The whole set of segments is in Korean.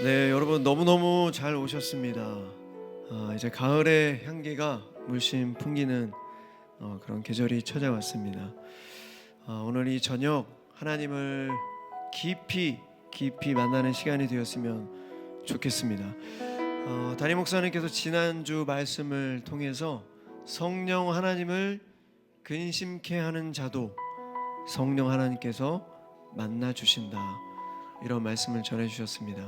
네, 여러분 너무너무 잘 오셨습니다. 이제 가을의 향기가 물씬 풍기는 그런 계절이 찾아왔습니다. 오늘 이 저녁 하나님을 깊이 만나는 시간이 되었으면 좋겠습니다. 담임 목사님께서 지난주 말씀을 통해서 성령 하나님을 근심케 하는 자도 성령 하나님께서 만나 주신다, 이런 말씀을 전해 주셨습니다.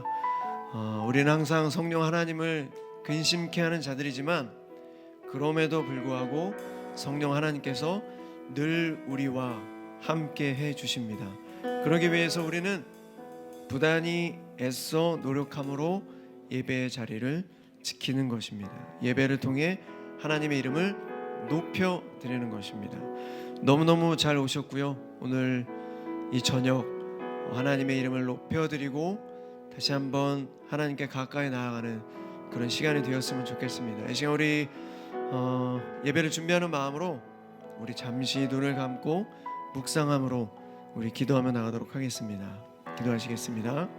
우리는 항상 성령 하나님을 근심케 하는 자들이지만 그럼에도 불구하고 성령 하나님께서 늘 우리와 함께 해 주십니다. 그러기 위해서 우리는 부단히 애써 노력함으로 예배의 자리를 지키는 것입니다. 예배를 통해 하나님의 이름을 높여 드리는 것입니다. 너무너무 잘 오셨고요. 오늘 이 저녁 하나님의 이름을 높여 드리고 다시 한번 하나님께 가까이 나아가는 그런 시간이 되었으면 좋겠습니다. 이 시간 우리 예배를 준비하는 마음으로 우리 잠시 눈을 감고 묵상함으로 우리 기도하며 나가도록 하겠습니다. 기도하시겠습니다.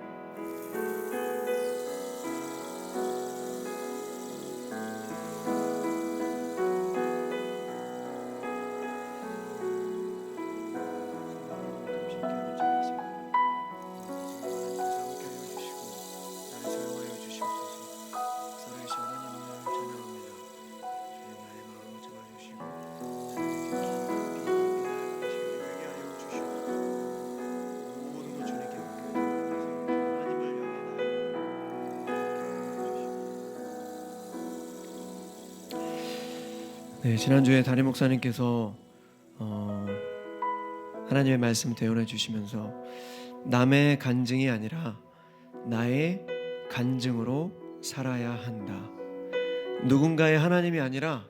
네, 지난주에 담임 목사님께서 하나님의 말씀 대언해 주시면서 남의 간증이 아니라 나의 간증으로 살아야 한다, 누군가의 하나님이 아니라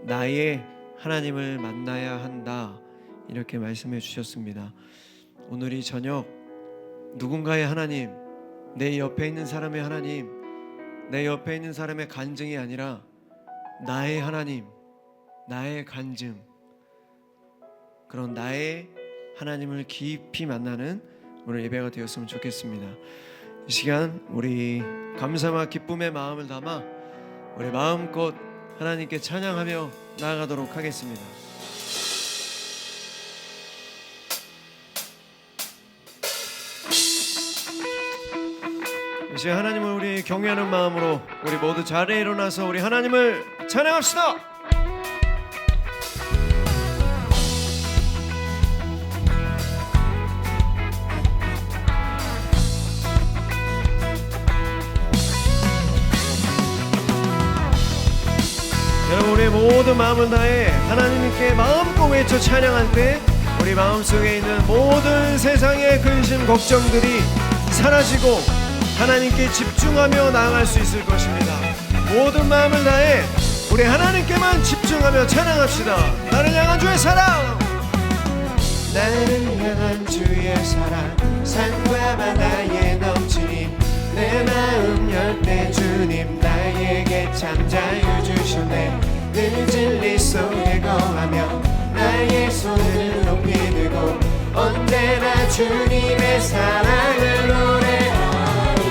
나의 하나님을 만나야 한다, 이렇게 말씀해 주셨습니다. 오늘 이 저녁 누군가의 하나님, 내 옆에 있는 사람의 하나님, 내 옆에 있는 사람의 간증이 아니라 나의 하나님, 나의 간증, 그런 나의 하나님을 깊이 만나는 오늘 예배가 되었으면 좋겠습니다. 이 시간 우리 감사와 기쁨의 마음을 담아 우리 마음껏 하나님께 찬양하며 나아가도록 하겠습니다. 이 시간 하나님을 우리 경외하는 마음으로 우리 모두 자리에 일어나서 우리 하나님을 찬양합시다. 여러분, 우리 모든 마음을 다해 하나님께 마음껏 외쳐 찬양할 때 우리 마음속에 있는 모든 세상의 근심 걱정들이 사라지고 하나님께 집중하며 나아갈 수 있을 것입니다. 모든 마음을 다해 우리 하나님께만 집중하며 찬양합시다. 나를 향한 주의 사랑, 나를 향한 주의 사랑, 산과 바다에 넘치니 내 마음 열 때 주님 나에게 참 자유 주셨네. 늘 진리 속에 거하며 나의 손을 높이 들고 언제나 주님의 사랑을 노래하리.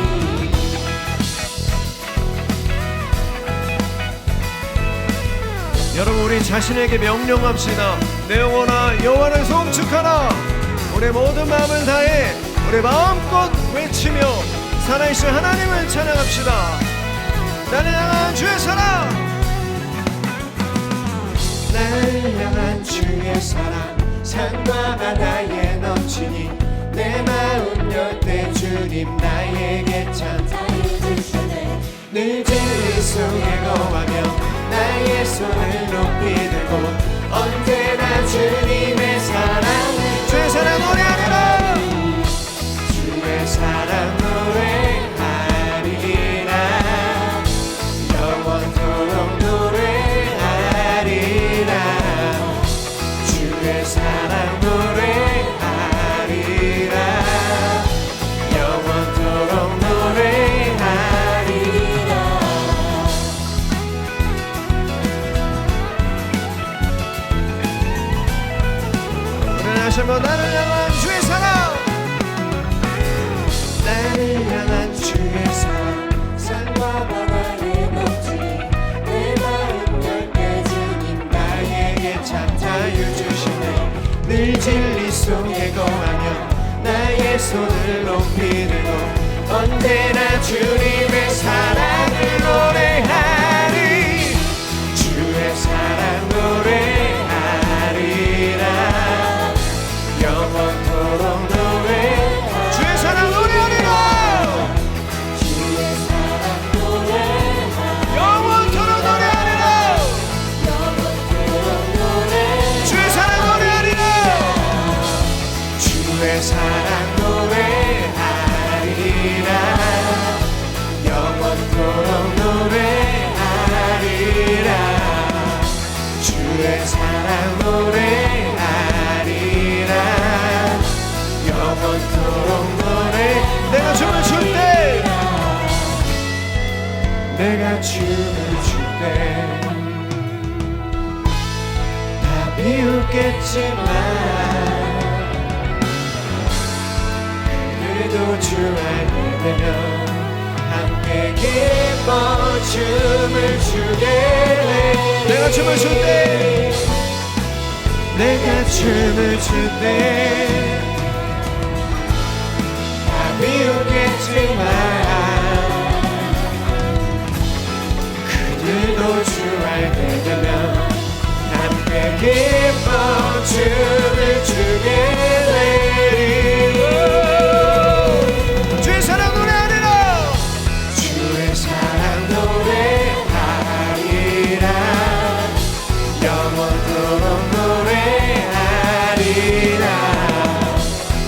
여러분, 우리 자신에게 명령합시다. 내 영혼아 여호와를 송축하라. 우리 모든 마음을 다해 우리 마음껏 외치며 살아계신 하나님을 찬양합시다. 나를 향한 주의 사랑, 나를 향한 주의 사랑, 산과 바다에 넘치니 내 마음 열 때 주님 나에게 참 자유 주시네. 늘 진리 속에 거하며 나의 손을 높이 들고 언제나 주님의 사랑을 주의 사랑 노래하리라. 주의 사랑 노래하리라. 영원토록 노래하리라. 주의 사랑 노래하리라. 영원토록 노래하리라. 주의 사랑과 바다의 높이 내 마음 열때 주님 나에게 참 자유 주시네 늘 진리 속에 거하며 나의 손을 높이 들고 언제나 주님의 사랑을 노래하리 주의 사랑 노래하리라 영원토록 노래하리 주의 사랑 노래하리라 주의 사랑 노래하리라 영원토록 노래하리라 영원토록 노래하리라 주의 사랑 노래하리라 주의 사랑 노래하리라 영원토록 노래하리라 주의 사랑 노래하리라 영원토록 노래 내가 춤을 출 때 내가 춤을 출 때 다 비웃겠지만 그래도 주 알게 되면 함께 기뻐 춤을 추게 내가 춤을 출 때 내가 춤을 출 때 다 비웃겠지만 그들도 주 알게 되면 함께 기뻐 춤을 추게 되리 주의 사랑 노래하리라 주의 사랑 노래하리라 영원토록 노래하리라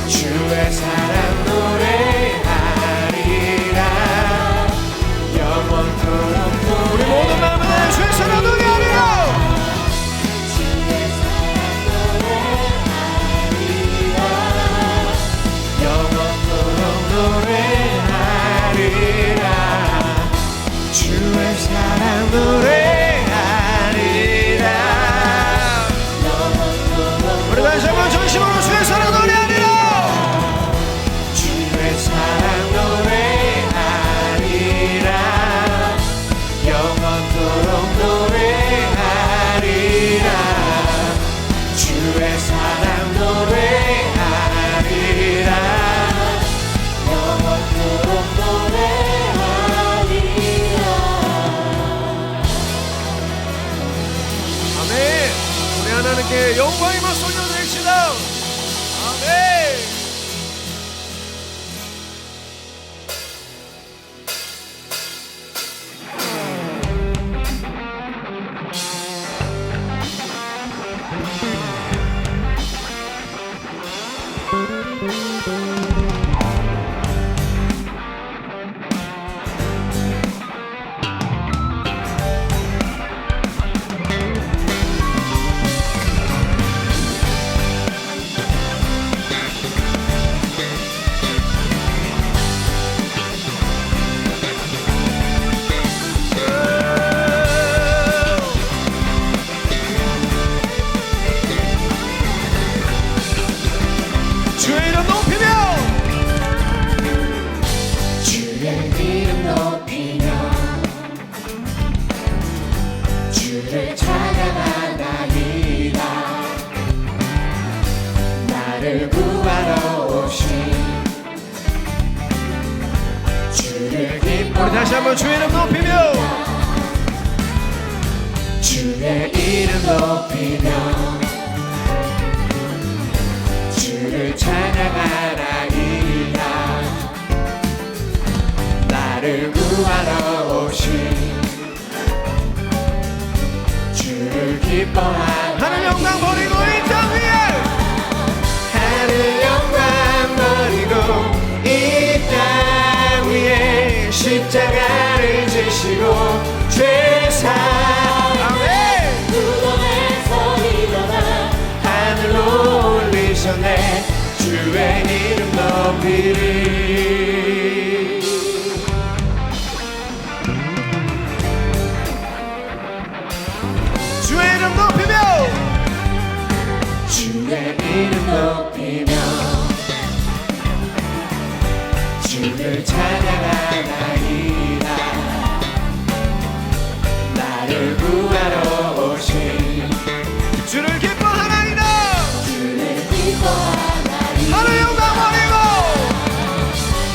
주의 사랑 노래하리라 영원토록 우리 모든 마음을 다해 주의 사랑 노래하리라 주의 사랑 노래하리라 영원토록 노래하리라 주의 사랑 노래하리라 우리 다시 한번 전심으로 주의 사랑 노래하리라 주의 사랑 노래하리라 영원토록 노래하리라 주의 사랑 노래하리라 영원토록 노래하리라 아멘. 우리 하나님께 영광의 박수 올려드립시다. 아멘. 주의 이름 높이며 주의 이름 높이며 주를 찬양하나이다 나를 구하러 오신 주를 기뻐 우리 다시 한번 주의 이름 높이며 주의 이름 높이며 주를 찬양하나이다 나를 구하러 오신 주를 기뻐하나 하늘 영광 버리고 이 땅 위에 하늘 영광 버리고 이 땅 위에 십자가를 지시고 죄사 아멘. 무덤에서 일어나 하늘로 올리셨네 주의 이름 높이리 주의 이름 높이며 주의 이름 높이며 주를 찬양하나이다. 나를 구하러 오신 주를 기뻐하나이다. 주를 기뻐하나이다. 하늘 영광 버리고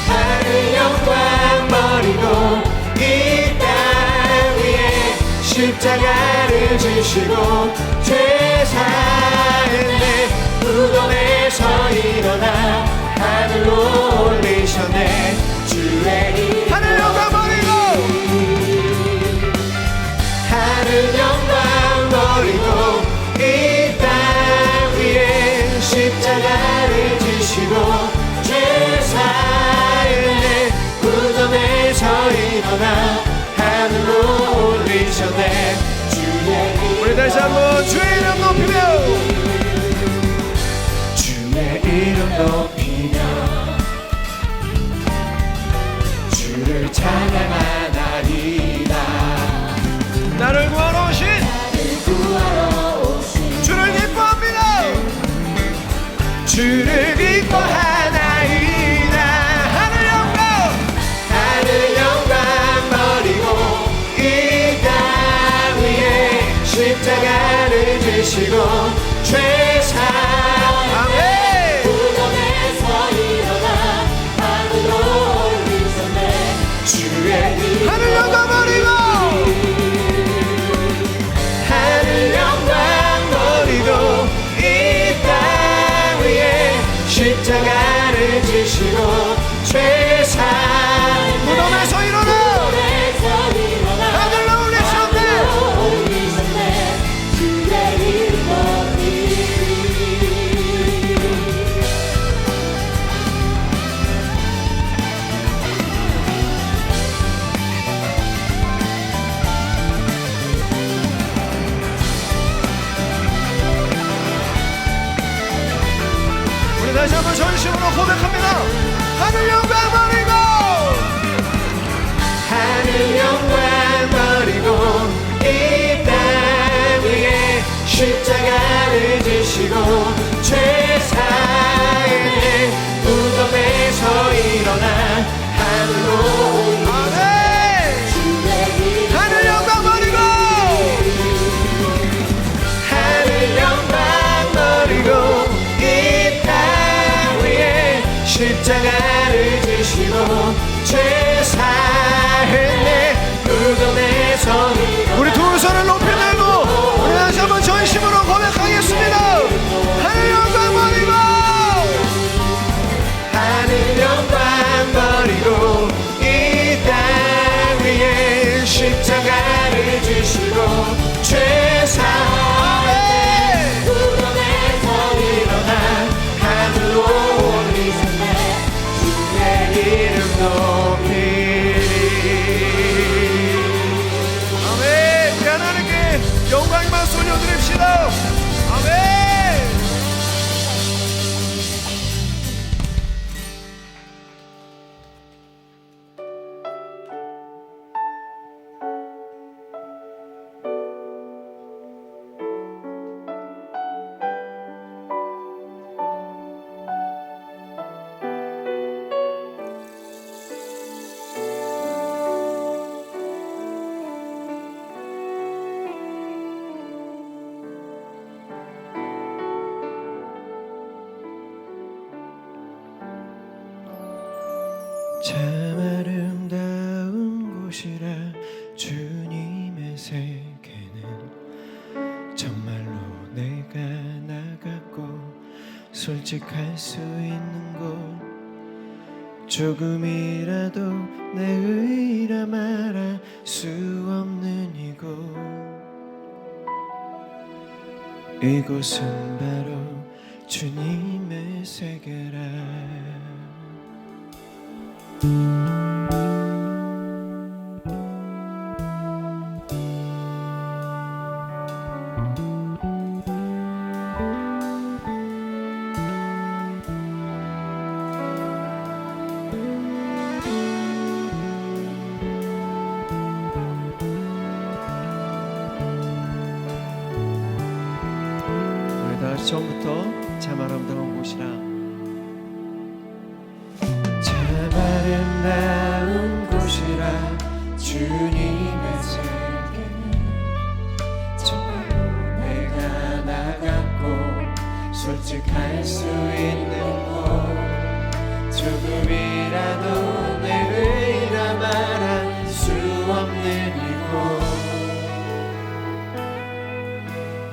하늘 영광 버리고 이 땅 위에 십자가를 지시고 죄 사했네. 무덤에서 일어나 하늘로 올리셨네. 주의 이름 하늘 영광 버리고 하늘 영광 버리고 이 땅 위에 십자가를 지시고 죄 사했네. 무덤에서 일어나 하늘로 올리셨네. 주의 이름 우리 다시 한번 주의 이름 높이며 주의 이름 높이며 주를 찬양하나이다. 나를 구하러 오신 주를 기뻐합니다. 주를 기뻐하나이다. 하늘 영광 버리고 이 땅 위에 십자가를 지시고 죄 사함에 무덤에서 일어나 하늘로 올리셨네. 주의 이름 하늘 영광 버리고 하늘 영광 버리고 이 땅 위에 십자가를 지시고 죄 사함에 무덤에서 일어나 하늘로 올리셨네. 주의 이름 높이 우리 다시 한번 전심으로 고백합니다. 하늘 영광 버리고 하늘 영광 버리고 이 땅 위에 십자가를 지시고 죄 사했네. 무덤에서 일어나 하늘로 하늘 영광 버리고 하늘 영광 버리고 이 땅 위에 십자가를 지시고 죄 사했네. 무덤에서 우리 두 손을 높이 들고 우리 다시 한번 전심으로 고백하겠습니다. 하늘 영광 버리고 하늘 영광 버리고 이 땅 위에 십자가를 지시고 죄 사함에 무덤에서 일어나 하늘로 올리셨네. 주의 이름 높이리. 아멘. 우리 하나님께 영광의 박수 올려드립시다. 아멘. 참 아름다운 곳이라 주님의 세계는 정말로 내가 나갔고 솔직할 수 있는 곳 조금이라도 내 의라 말할 수 없는 이곳은 바로 주님의 세계라. 처음부터 참 아름다운 곳이라 참 아름다운 주님의 세계는 정말로 내가 나갔고 솔직할 수 있는 곳 조금이라도 내 의라 말할 수 없는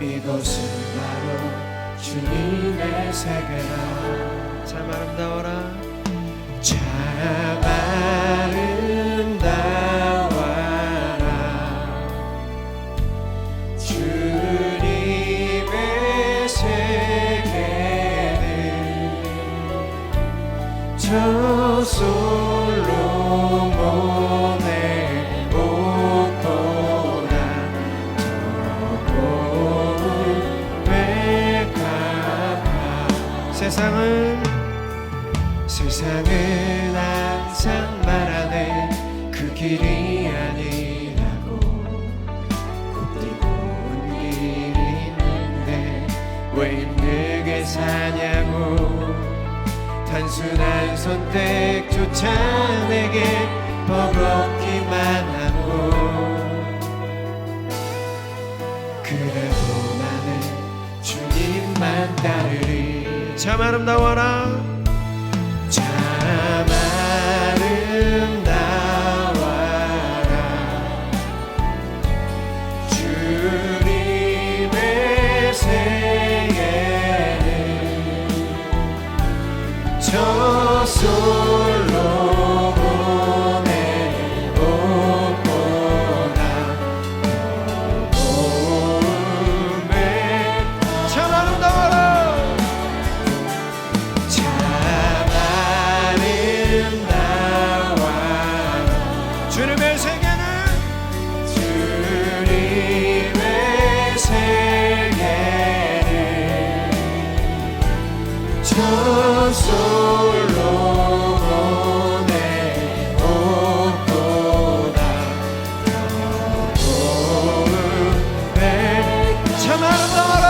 이곳은 바로 주님의 세계라. 참 아름다워라 참 아름다워라 주님의 세계는 저 솔로몬의 옷보다 세상은 항상 말하네 그 길이 아니라고 굽디고 온 길이 있는데 왜 힘들게 사냐고 단순한 선택조차 내게 버겁기만 하고 그래도 나는 주님만 따르리 참 아름다워라 참 아름다워라 주님의 세계는 저 솔로몬의 옷보다 더 고운데 참 아름다워라 주님의 세계는 저 솔로몬의 옷보다 더 고운데 참 아름다워라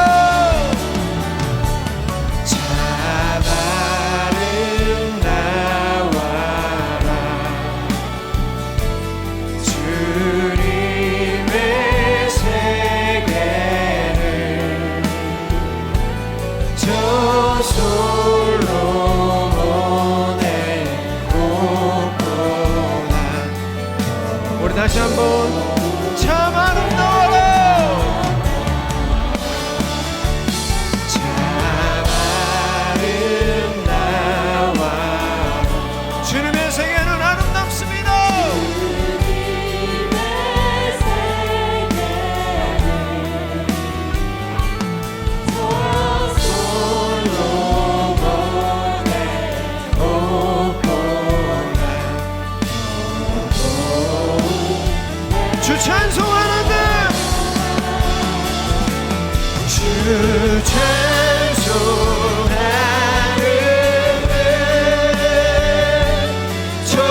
참 아름다워라 주님의 세계는 저 솔로몬의 옷보다 우리 다시 한번 참 아름다워라 참 아름다워라 주님의 세계는 아름답습니다 주 찬송하는데 주 찬송하는데 저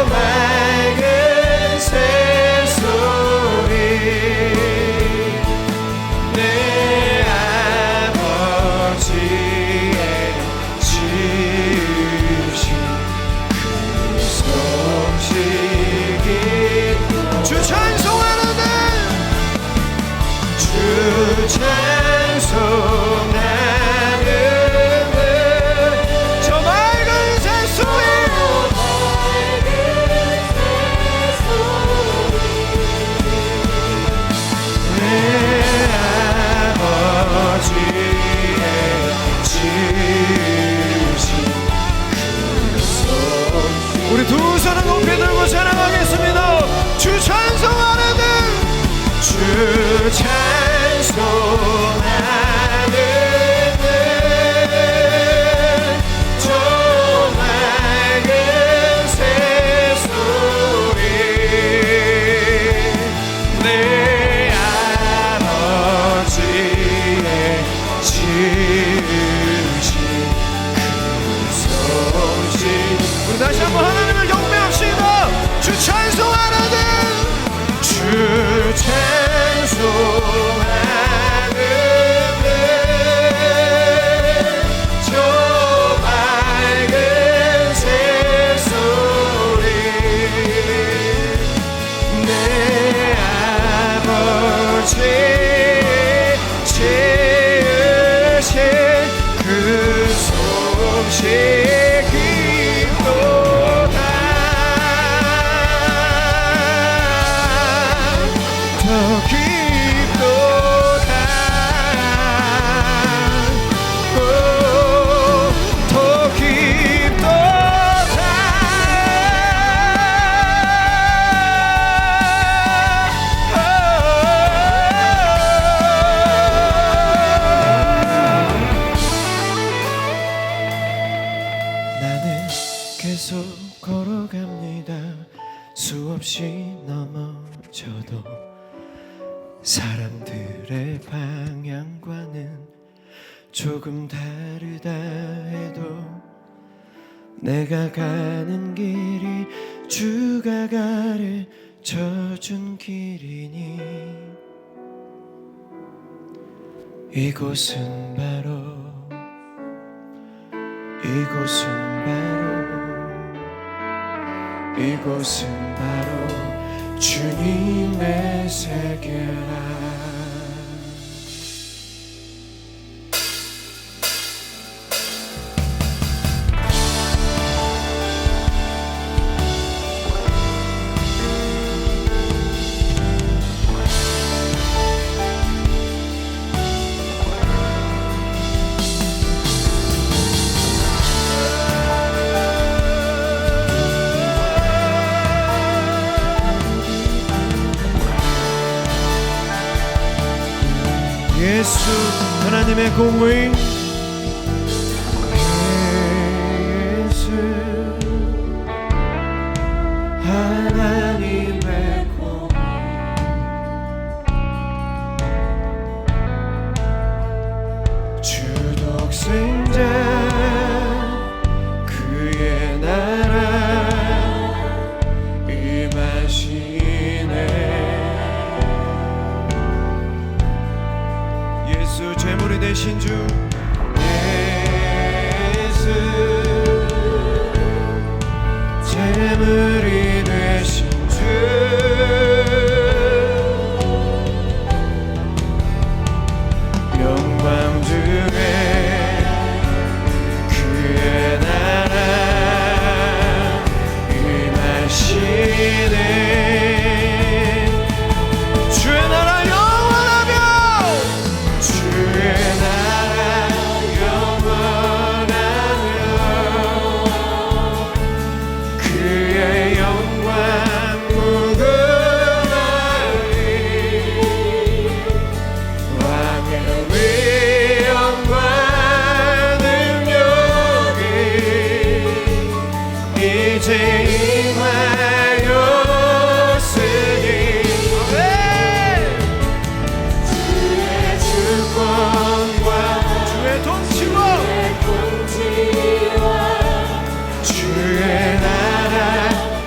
맑은 새소리 내 아버지의 지으신 그 소식이 주 찬송하는데 주 찬송하는데 저 맑은 새소리 내 아버지의 지으신 그 소식 우리 두 손을 높이 들고 찬양하겠습니다 주 찬송하는데 주 찬송하는데 저 맑은 새소리 내 아버지의 지으신 그 소식 우리 다시 한번 하나님을 경배합시다 주 찬송하는데 주 찬송하는데 저 맑은 새소리 내 계속 걸어갑니다. 수없이 넘어져도 사람들의 방향과는 조금 다르다 해도 내가 가는 길이 주가 가르쳐준 길이니 이곳은 바로 주님의 세계라. 예수 하나님의 공의, 예수 하나님의 공의, 주 독생자 그의 나라 임하시네. 예수 제물이 되신 주, 예수 제물이 되신 주, 영광 중에 그의 나라 임하시네. 주의 나라 영원하며 주의 나라 영원하며 그의 영광 무궁하리. 왕의 위엄과 능력이 이제 임하였으니 주의 주권과 주의 통치와 주의 나라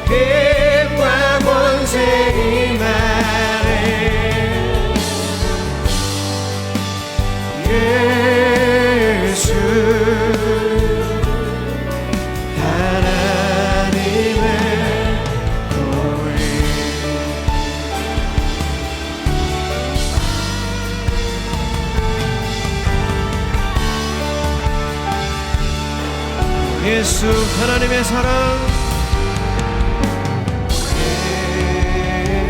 힘과 권세 임하네. 예수 하나님의 공의. 예수 하나님의 사랑,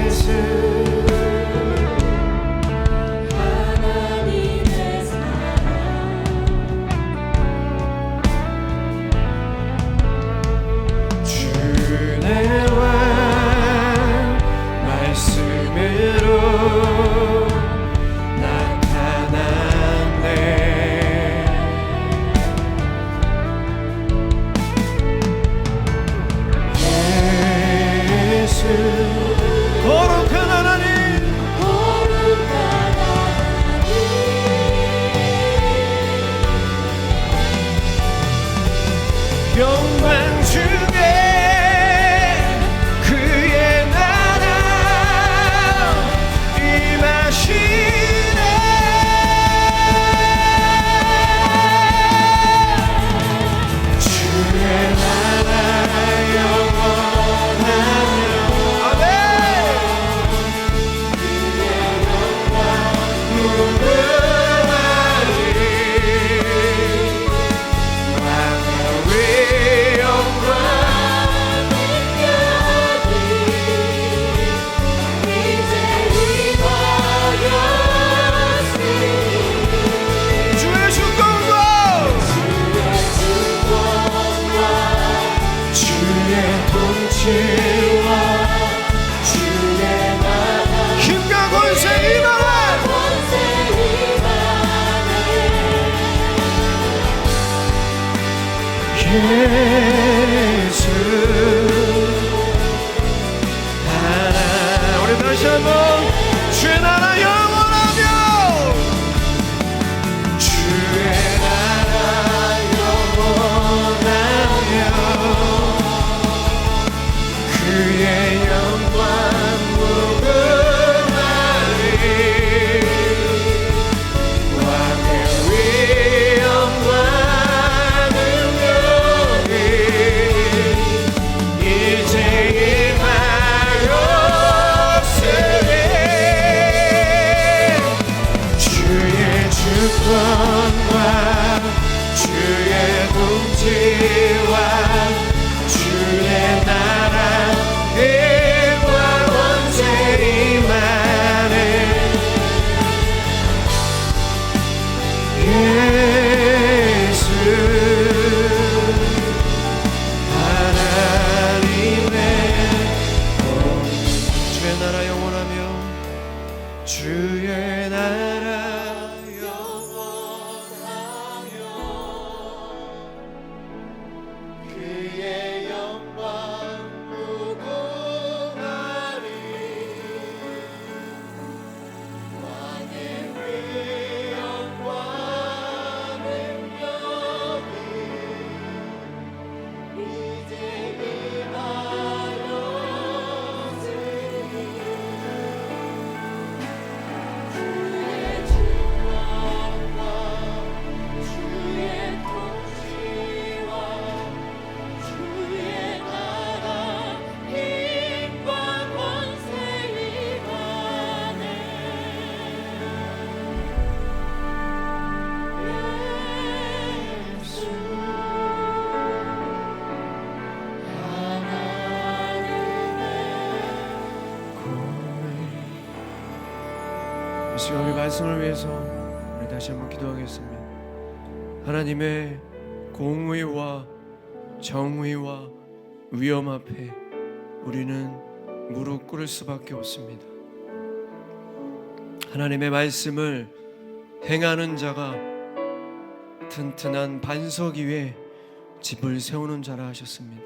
예수 하나님의 사랑 주의 왕 말씀으로 나타났네. 예수. 우리 다시 한번 주의 나라 영원하며, 주의 나라 영원하며, 그의 영광 무궁하리. 왕의 위엄과 능력이 이제 임하였으니, 주의 주권과 주의 통치와 주의 나라 힘과 권세 임하네. 예수 하나님의 주의 나라 영원하며, 주의 나라 영원하며, 그의 영광 무궁하리. 왕의 위엄과 능력이 이제 임하였으니, 주의 주권과 주의 통치와 주의 나라 힘과 권세 임하네. 예수 이 시간 우리 말씀을 위해서 우리 다시 한번 기도하겠습니다. 하나님의 공의와 정의와 위엄 앞에 우리는 무릎 꿇을 수밖에 없습니다. 하나님의 말씀을 행하는 자가 튼튼한 반석 위에 집을 세우는 자라 하셨습니다.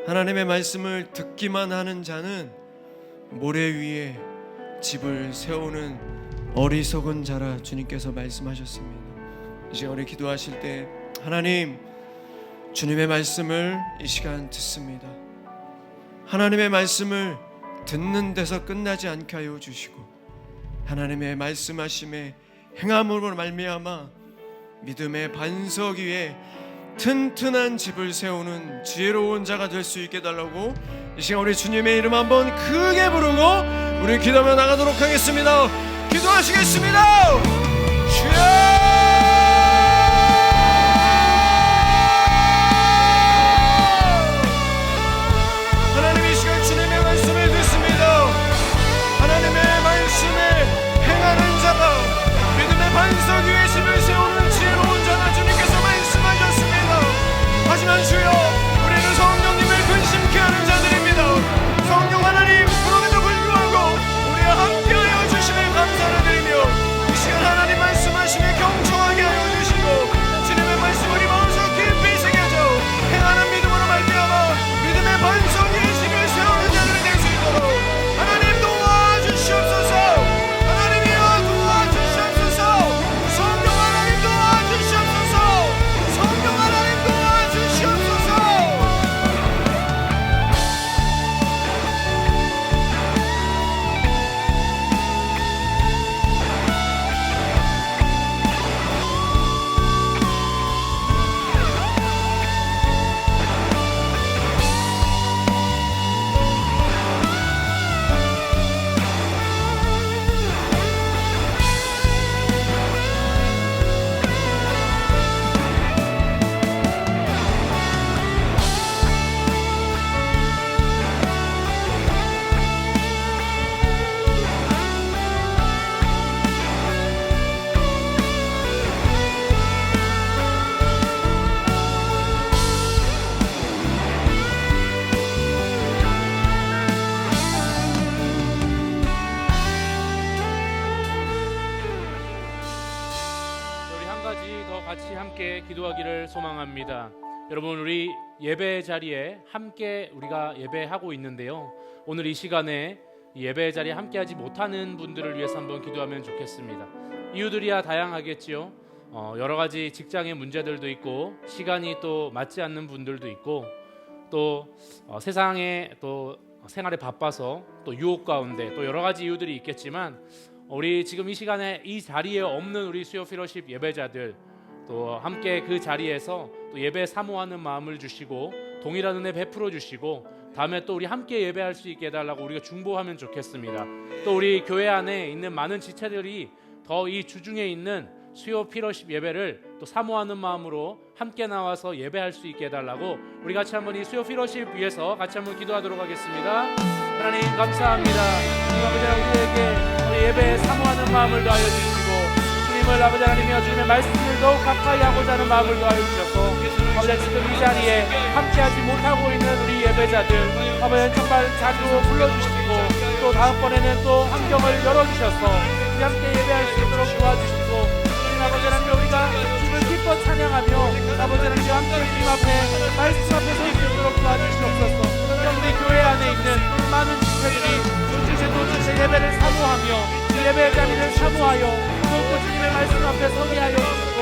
하나님의 말씀을 듣기만 하는 자는 모래 위에 집을 세우는 어리석은 자라 주님께서 말씀하셨습니다. 이 시간 우리 기도하실 때 하나님, 주님의 말씀을 이 시간 듣습니다. 하나님의 말씀을 듣는 데서 끝나지 않게 하여 주시고, 하나님의 말씀하심에 행함으로 말미암아 믿음의 반석 위에 튼튼한 집을 세우는 지혜로운 자가 될 수 있게 달라고 이 시간 우리 주님의 이름 한번 크게 부르고 우리 기도하며 나가도록 하겠습니다. 기도하시겠습니다. 주여! 반석 위에 집을 세우는 지혜로운 자라 주님께서 말씀하셨습니다. 하지만 주여, 우리는 성령님을 근심케 하는 자들입니다. 성령 하나님, 그럼에도 불구하고 우리와 함께하여 주심을 감사를 드리며 이 시간 하나님 말씀하심에 경청하게 하여 주시고, 주님의 말씀을 우리 마음속 깊이 새겨져 행하는 믿음으로 말미암아 믿음의 반석 위에 집을 세우는 자들이 될 수 있도록 하나님 도와주시옵소서. 하나님이여 도와주시옵소서. 성령 하나님 도와주시옵소서. 성령 하나님 도와주시옵소서. 우리 한 가지 더 같이 함께 기도하기를 소망합니다. 여러분, 우리 예배 자리에 함께 우리가 예배하고 있는데요. 오늘 이 시간에 이 예배 자리에 함께하지 못하는 분들을 위해서 한번 기도하면 좋겠습니다. 이유들이야 다양하겠지요. 여러 가지 직장의 문제들도 있고, 시간이 또 맞지 않는 분들도 있고, 또 세상에 또 생활에 바빠서 또 유혹 가운데 또 여러 가지 이유들이 있겠지만, 우리 지금 이 시간에 이 자리에 없는 우리 수요 피러십 예배자들, 또 함께 그 자리에서 또 예배 사모하는 마음을 주시고 동일한 은혜 베풀어 주시고, 다음에 또 우리 함께 예배할 수 있게 해달라고 우리가 중보하면 좋겠습니다. 또 우리 교회 안에 있는 많은 지체들이 더 이 주중에 있는 수요 피러십 예배를 또 사모하는 마음으로 함께 나와서 예배할 수 있게 해달라고 우리 같이 한번 이 수요 피러십 위해서 같이 한번 기도하도록 하겠습니다. 하나님 감사합니다. 주님 아버지, 우리에게 우리 예배에 사모하는 마음을 더하여 주시고, 주님을 아버지 하나님이여 주님의 말씀을 더욱 가까이 하고자 하는 마음을 더하여 주셔서 아버지 지금 이 자리에 함께하지 못하고 있는 우리 예배자들 아버지 정말 자주 불러주시고, 또 다음번에는 또 환경을 열어주셔서 우리 함께 예배할 수 있도록 도와주시고, 주님 아버지 하나님 우리가 주님을 기뻐 찬양하며 아버지 하나님 함께 주님 앞에 말씀 앞에 서 있도록 도와주시옵소서. 우리 교회 안에 있는 많은 지체들이 주제 예배를 사모하며 예배 자리를 사모하여 또 주님의 말씀 앞에 서게 하여 주시고,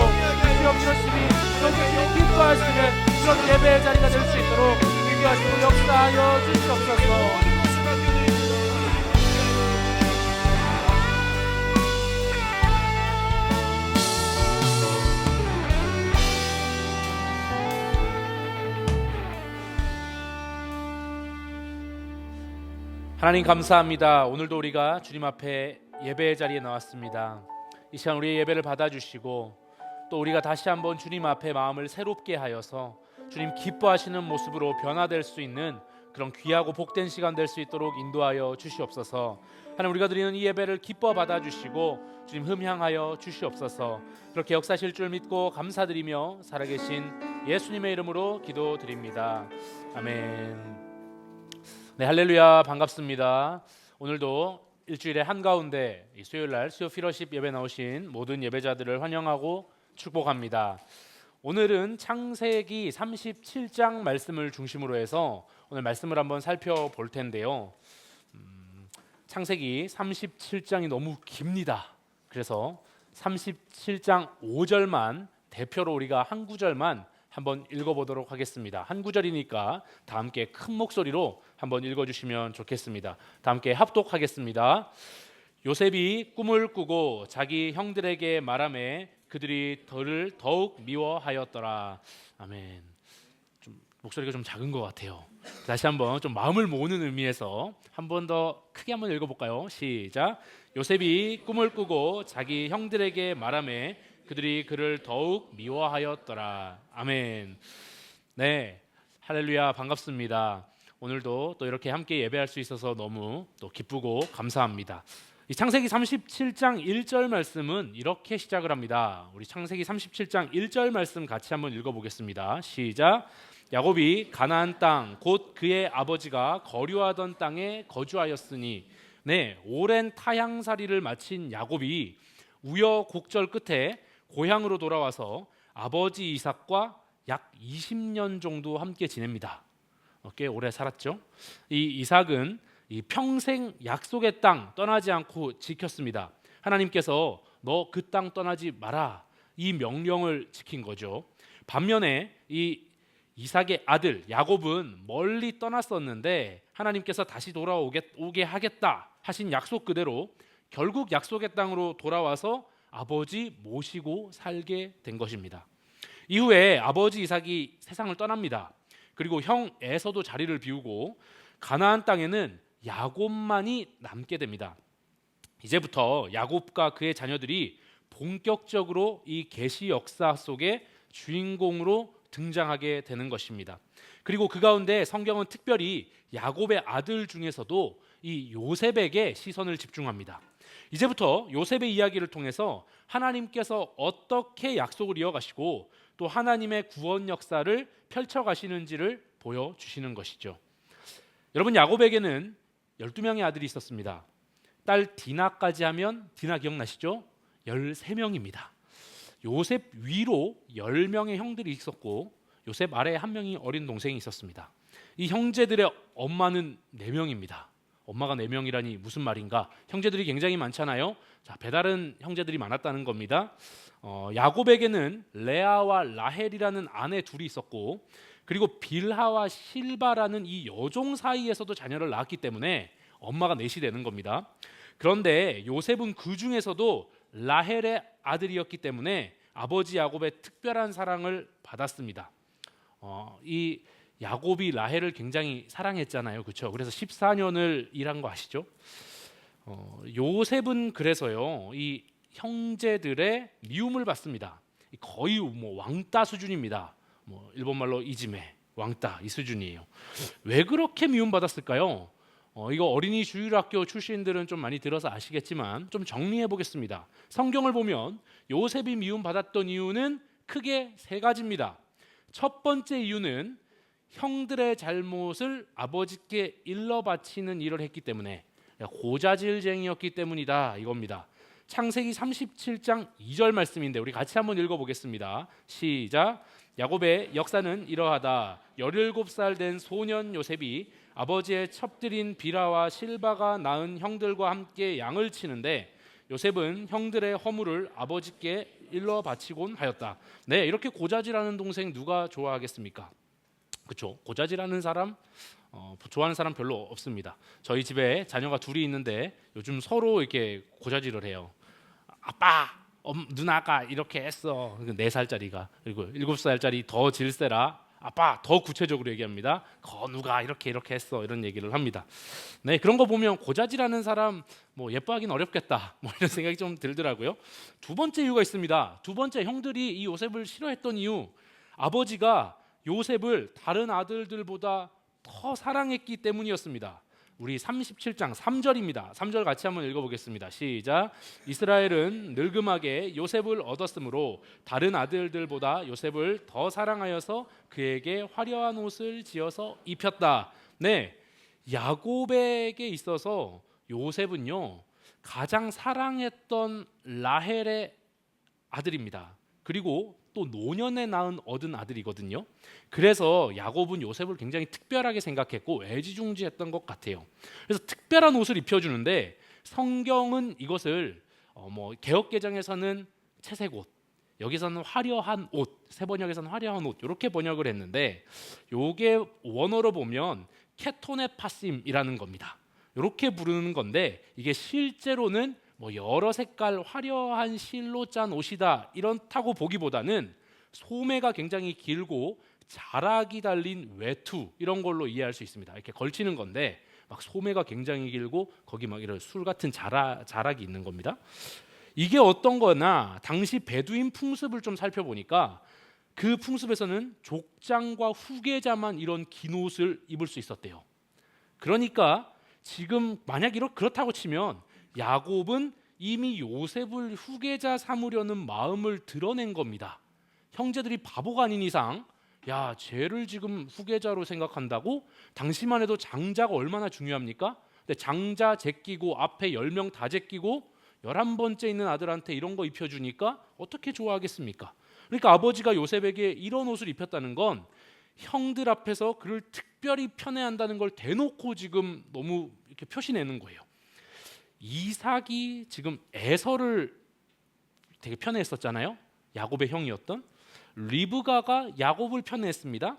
주여 주님이 또 주님이 기뻐하시는 그런 예배의 자리가 될 수 있도록 인도하시고 역사하여 주시옵소서. 하나님 감사합니다. 오늘도 우리가 주님 앞에 예배의 자리에 나왔습니다. 이 시간 우리의 예배를 받아주시고, 또 우리가 다시 한번 주님 앞에 마음을 새롭게 하여서 주님 기뻐하시는 모습으로 변화될 수 있는 그런 귀하고 복된 시간 될 수 있도록 인도하여 주시옵소서. 하나님, 우리가 드리는 이 예배를 기뻐 받아주시고 주님 흠향하여 주시옵소서. 그렇게 역사실 줄 믿고 감사드리며 살아계신 예수님의 이름으로 기도드립니다. 아멘. 네, 할렐루야, 반갑습니다. 오늘도 일주일의 한가운데 수요일날 수요 피러십 예배 나오신 모든 예배자들을 환영하고 축복합니다. 오늘은 창세기 37장 말씀을 중심으로 해서 오늘 말씀을 한번 살펴볼 텐데요. 창세기 37장이 너무 깁니다. 그래서 37장 5절만 대표로 우리가 한 구절만 한번 읽어보도록 하겠습니다. 한 구절이니까 다 함께 큰 목소리로 한번 읽어주시면 좋겠습니다. 다 함께 합독하겠습니다. 요셉이 꿈을 꾸고 자기 형들에게 말하매 그들이 저를 더욱 미워하였더라. 아멘. 좀 목소리가 좀 작은 것 같아요. 다시 한번 좀 마음을 모으는 의미에서 한 번 더 크게 한번 읽어볼까요? 시작. 요셉이 꿈을 꾸고 자기 형들에게 말하매 그들이 그를 더욱 미워하였더라. 아멘. 네, 할렐루야, 반갑습니다. 오늘도 또 이렇게 함께 예배할 수 있어서 너무 또 기쁘고 감사합니다. 이 창세기 37장 1절 말씀은 이렇게 시작을 합니다. 우리 창세기 37장 1절 말씀 같이 한번 읽어보겠습니다. 시작. 야곱이 가나안 땅 곧 그의 아버지가 거류하던 땅에 거주하였으니, 네, 오랜 타향살이를 마친 야곱이 우여곡절 끝에 고향으로 돌아와서 아버지 이삭과 약 20년 정도 함께 지냅니다. 꽤 오래 살았죠. 이 이삭은 이 평생 약속의 땅 떠나지 않고 지켰습니다. 하나님께서 너 그 땅 떠나지 마라, 이 명령을 지킨 거죠. 반면에 이 이삭의 아들 야곱은 멀리 떠났었는데 하나님께서 다시 돌아오게 하겠다 하신 약속 그대로 결국 약속의 땅으로 돌아와서 아버지 모시고 살게 된 것입니다. 이후에 아버지 이삭이 세상을 떠납니다. 그리고 형 에서도 자리를 비우고 가나안 땅에는 야곱만이 남게 됩니다. 이제부터 야곱과 그의 자녀들이 본격적으로 이 계시 역사 속의 주인공으로 등장하게 되는 것입니다. 그리고 그 가운데 성경은 특별히 야곱의 아들 중에서도 이 요셉에게 시선을 집중합니다. 이제부터 요셉의 이야기를 통해서 하나님께서 어떻게 약속을 이어가시고 또 하나님의 구원 역사를 펼쳐가시는지를 보여주시는 것이죠. 여러분, 야곱에게는 12명의 아들이 있었습니다. 딸 디나까지 하면 디나 기억나시죠? 13명입니다. 요셉 위로 10명의 형들이 있었고 요셉 아래에 한 명이 어린 동생이 있었습니다. 이 형제들의 엄마는 4명입니다. 엄마가 4명이라니 무슨 말인가? 형제들이 굉장히 많잖아요. 자, 배다른 형제들이 많았다는 겁니다. 야곱에게는 레아와 라헬이라는 아내 둘이 있었고, 그리고 빌하와 실바라는 이 여종 사이에서도 자녀를 낳았기 때문에 엄마가 넷이 되는 겁니다. 그런데 요셉은 그 중에서도 라헬의 아들이었기 때문에 아버지 야곱의 특별한 사랑을 받았습니다. 이 야곱이 라헬을 굉장히 사랑했잖아요, 그렇죠? 그래서 14년을 일한 거 아시죠? 요셉은 그래서요, 이 형제들의 미움을 받습니다. 거의 뭐 왕따 수준입니다. 뭐 일본말로 이지메, 왕따 이 수준이에요. 왜 그렇게 미움받았을까요? 이거 어린이 주일학교 출신들은 좀 많이 들어서 아시겠지만 좀 정리해 보겠습니다. 성경을 보면 요셉이 미움받았던 이유는 크게 3가지입니다. 첫 번째 이유는 형들의 잘못을 아버지께 일러 바치는 일을 했기 때문에, 고자질쟁이였기 때문이다 이겁니다. 창세기 37장 2절 말씀인데 우리 같이 한번 읽어보겠습니다. 시작. 야곱의 역사는 이러하다. 17살 된 소년 요셉이 아버지의 첩들인 비라와 실바가 낳은 형들과 함께 양을 치는데 요셉은 형들의 허물을 아버지께 일러 바치곤 하였다. 네, 이렇게 고자질하는 동생 누가 좋아하겠습니까? 그렇죠. 고자질하는 사람 좋아하는 사람 별로 없습니다. 저희 집에 자녀가 둘이 있는데 요즘 서로 이렇게 고자질을 해요. 아빠, 누나가 이렇게 했어. 4살짜리가. 그리고 7살짜리 더 질세라. 아빠, 더 구체적으로 얘기합니다. 건우가 이렇게 했어. 이런 얘기를 합니다. 네, 그런 거 보면 고자질하는 사람 뭐 예뻐하긴 어렵겠다. 뭐 이런 생각이 좀 들더라고요. 두 번째 이유가 있습니다. 두 번째, 형들이 이 요셉을 싫어했던 이유, 아버지가 요셉을 다른 아들들보다 더 사랑했기 때문이었습니다. 우리 37장 3절입니다. 3절 같이 한번 읽어보겠습니다. 시작. 이스라엘은 늙음하게 요셉을 얻었으므로 다른 아들들보다 요셉을 더 사랑하여서 그에게 화려한 옷을 지어서 입혔다. 네, 야곱에게 있어서 요셉은요 가장 사랑했던 라헬의 아들입니다. 그리고 또 노년에 얻은 아들이거든요. 그래서 야곱은 요셉을 굉장히 특별하게 생각했고 애지중지했던 것 같아요. 그래서 특별한 옷을 입혀주는데 성경은 이것을 개역개정에서는 채색 옷, 여기서는 화려한 옷, 세번역에서는 화려한 옷 이렇게 번역을 했는데 요게 원어로 보면 케토네파심이라는 겁니다. 이렇게 부르는 건데 이게 실제로는 여러 색깔 화려한 실로 짠 옷이다 이렇다고 보기보다는 소매가 굉장히 길고 자락이 달린 외투 이런 걸로 이해할 수 있습니다. 이렇게 걸치는 건데 막 소매가 굉장히 길고 거기 막 이런 술 같은 자락이 있는 겁니다. 이게 어떤 거나 당시 베두인 풍습을 좀 살펴보니까 그 풍습에서는 족장과 후계자만 이런 긴 옷을 입을 수 있었대요. 그러니까 지금 만약 그렇다고 치면 야곱은 이미 요셉을 후계자 삼으려는 마음을 드러낸 겁니다. 형제들이 바보가 아닌 이상 야, 쟤를 지금 후계자로 생각한다고? 당시만 해도 장자가 얼마나 중요합니까? 근데 장자 제끼고 앞에 10명 다 제끼고 11번째 있는 아들한테 이런 거 입혀주니까 어떻게 좋아하겠습니까? 그러니까 아버지가 요셉에게 이런 옷을 입혔다는 건 형들 앞에서 그를 특별히 편애한다는 걸 대놓고 지금 너무 이렇게 표시내는 거예요. 이삭이 지금 에서를 되게 편애했었잖아요. 야곱의 형이었던 리브가가 야곱을 편애했습니다.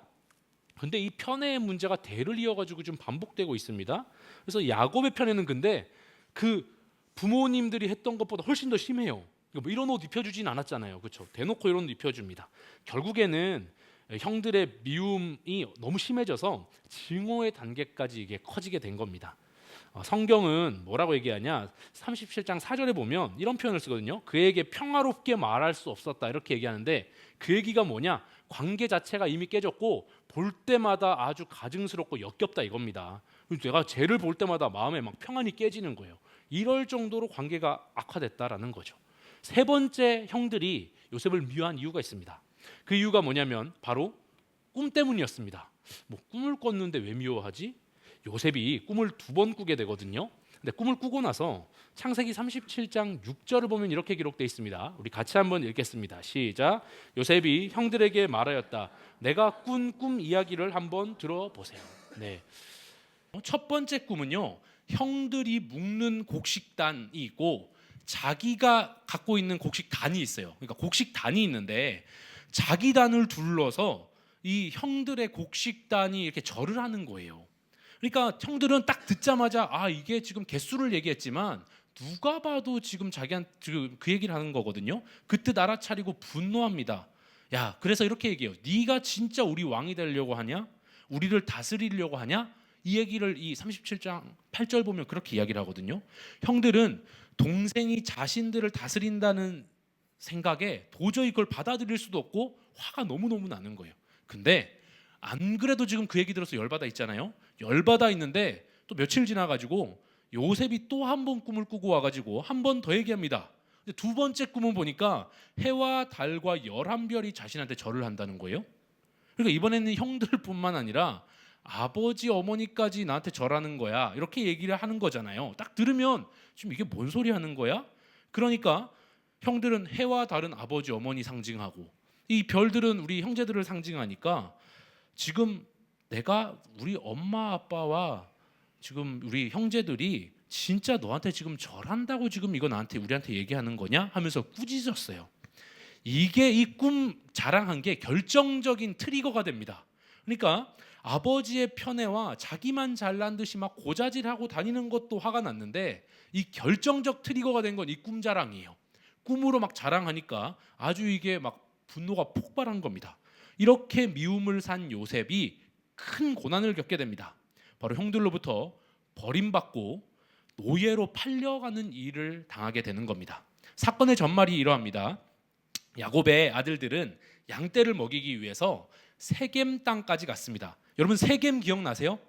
근데 이 편애의 문제가 대를 이어가지고 좀 반복되고 있습니다. 그래서 야곱의 편애는 근데 그 부모님들이 했던 것보다 훨씬 더 심해요. 이런 옷 입혀주진 않았잖아요, 그렇죠? 대놓고 이런 옷 입혀줍니다. 결국에는 형들의 미움이 너무 심해져서 증오의 단계까지 이게 커지게 된 겁니다. 성경은 뭐라고 얘기하냐? 37장 4절에 보면 이런 표현을 쓰거든요. 그에게 평화롭게 말할 수 없었다 이렇게 얘기하는데 그 얘기가 뭐냐? 관계 자체가 이미 깨졌고 볼 때마다 아주 가증스럽고 역겹다 이겁니다. 내가 쟤를 볼 때마다 마음에 막 평안이 깨지는 거예요. 이럴 정도로 관계가 악화됐다라는 거죠. 세 번째, 형들이 요셉을 미워한 이유가 있습니다. 그 이유가 뭐냐면 바로 꿈 때문이었습니다. 꿈을 꿨는데 왜 미워하지? 요셉이 꿈을 2번 꾸게 되거든요. 근데 꿈을 꾸고 나서 창세기 37장 6절을 보면 이렇게 기록되어 있습니다. 우리 같이 한번 읽겠습니다. 시작. 요셉이 형들에게 말하였다. 내가 꾼 꿈 이야기를 한번 들어보세요. 네. 첫 번째 꿈은요, 형들이 묶는 곡식단이 있고 자기가 갖고 있는 곡식단이 있어요. 그러니까 곡식단이 있는데 자기 단을 둘러서 이 형들의 곡식단이 이렇게 절을 하는 거예요. 그러니까 형들은 딱 듣자마자 아, 이게 지금 개수를 얘기했지만 누가 봐도 지금 자기한테 그 얘기를 하는 거거든요. 그 뜻 알아차리고 분노합니다. 야, 그래서 이렇게 얘기해요. 네가 진짜 우리 왕이 되려고 하냐? 우리를 다스리려고 하냐? 이 얘기를 이 37장 8절 보면 그렇게 이야기를 하거든요. 형들은 동생이 자신들을 다스린다는 생각에 도저히 그걸 받아들일 수도 없고 화가 너무너무 나는 거예요. 근데 안 그래도 지금 그 얘기 들어서 열받아 있잖아요. 열받아 있는데 또 며칠 지나가지고 요셉이 또 한 번 꿈을 꾸고 와가지고 한 번 더 얘기합니다. 근데 두 번째 꿈은 보니까 해와 달과 11별이 자신한테 절을 한다는 거예요. 그러니까 이번에는 형들뿐만 아니라 아버지 어머니까지 나한테 절하는 거야, 이렇게 얘기를 하는 거잖아요. 딱 들으면 지금 이게 뭔 소리 하는 거야? 그러니까 형들은 해와 달은 아버지 어머니 상징하고 이 별들은 우리 형제들을 상징하니까 지금 내가 우리 엄마 아빠와 지금 우리 형제들이 진짜 너한테 지금 절한다고 지금 이거 나한테 우리한테 얘기하는 거냐 하면서 꾸짖었어요. 이게 이 꿈 자랑한 게 결정적인 트리거가 됩니다. 그러니까 아버지의 편애와 자기만 잘난 듯이 막 고자질하고 다니는 것도 화가 났는데 이 결정적 트리거가 된 건 이 꿈 자랑이에요. 꿈으로 막 자랑하니까 아주 이게 막 분노가 폭발한 겁니다. 이렇게 미움을 산 요셉이 큰 고난을 겪게 됩니다. 바로 형들로부터 버림받고 노예로 팔려가는 일을 당하게 되는 겁니다. 사건의 전말이 이러합니다. 야곱의 아들들은 양떼를 먹이기 위해서 세겜 땅까지 갔습니다. 여러분 세겜 기억나세요?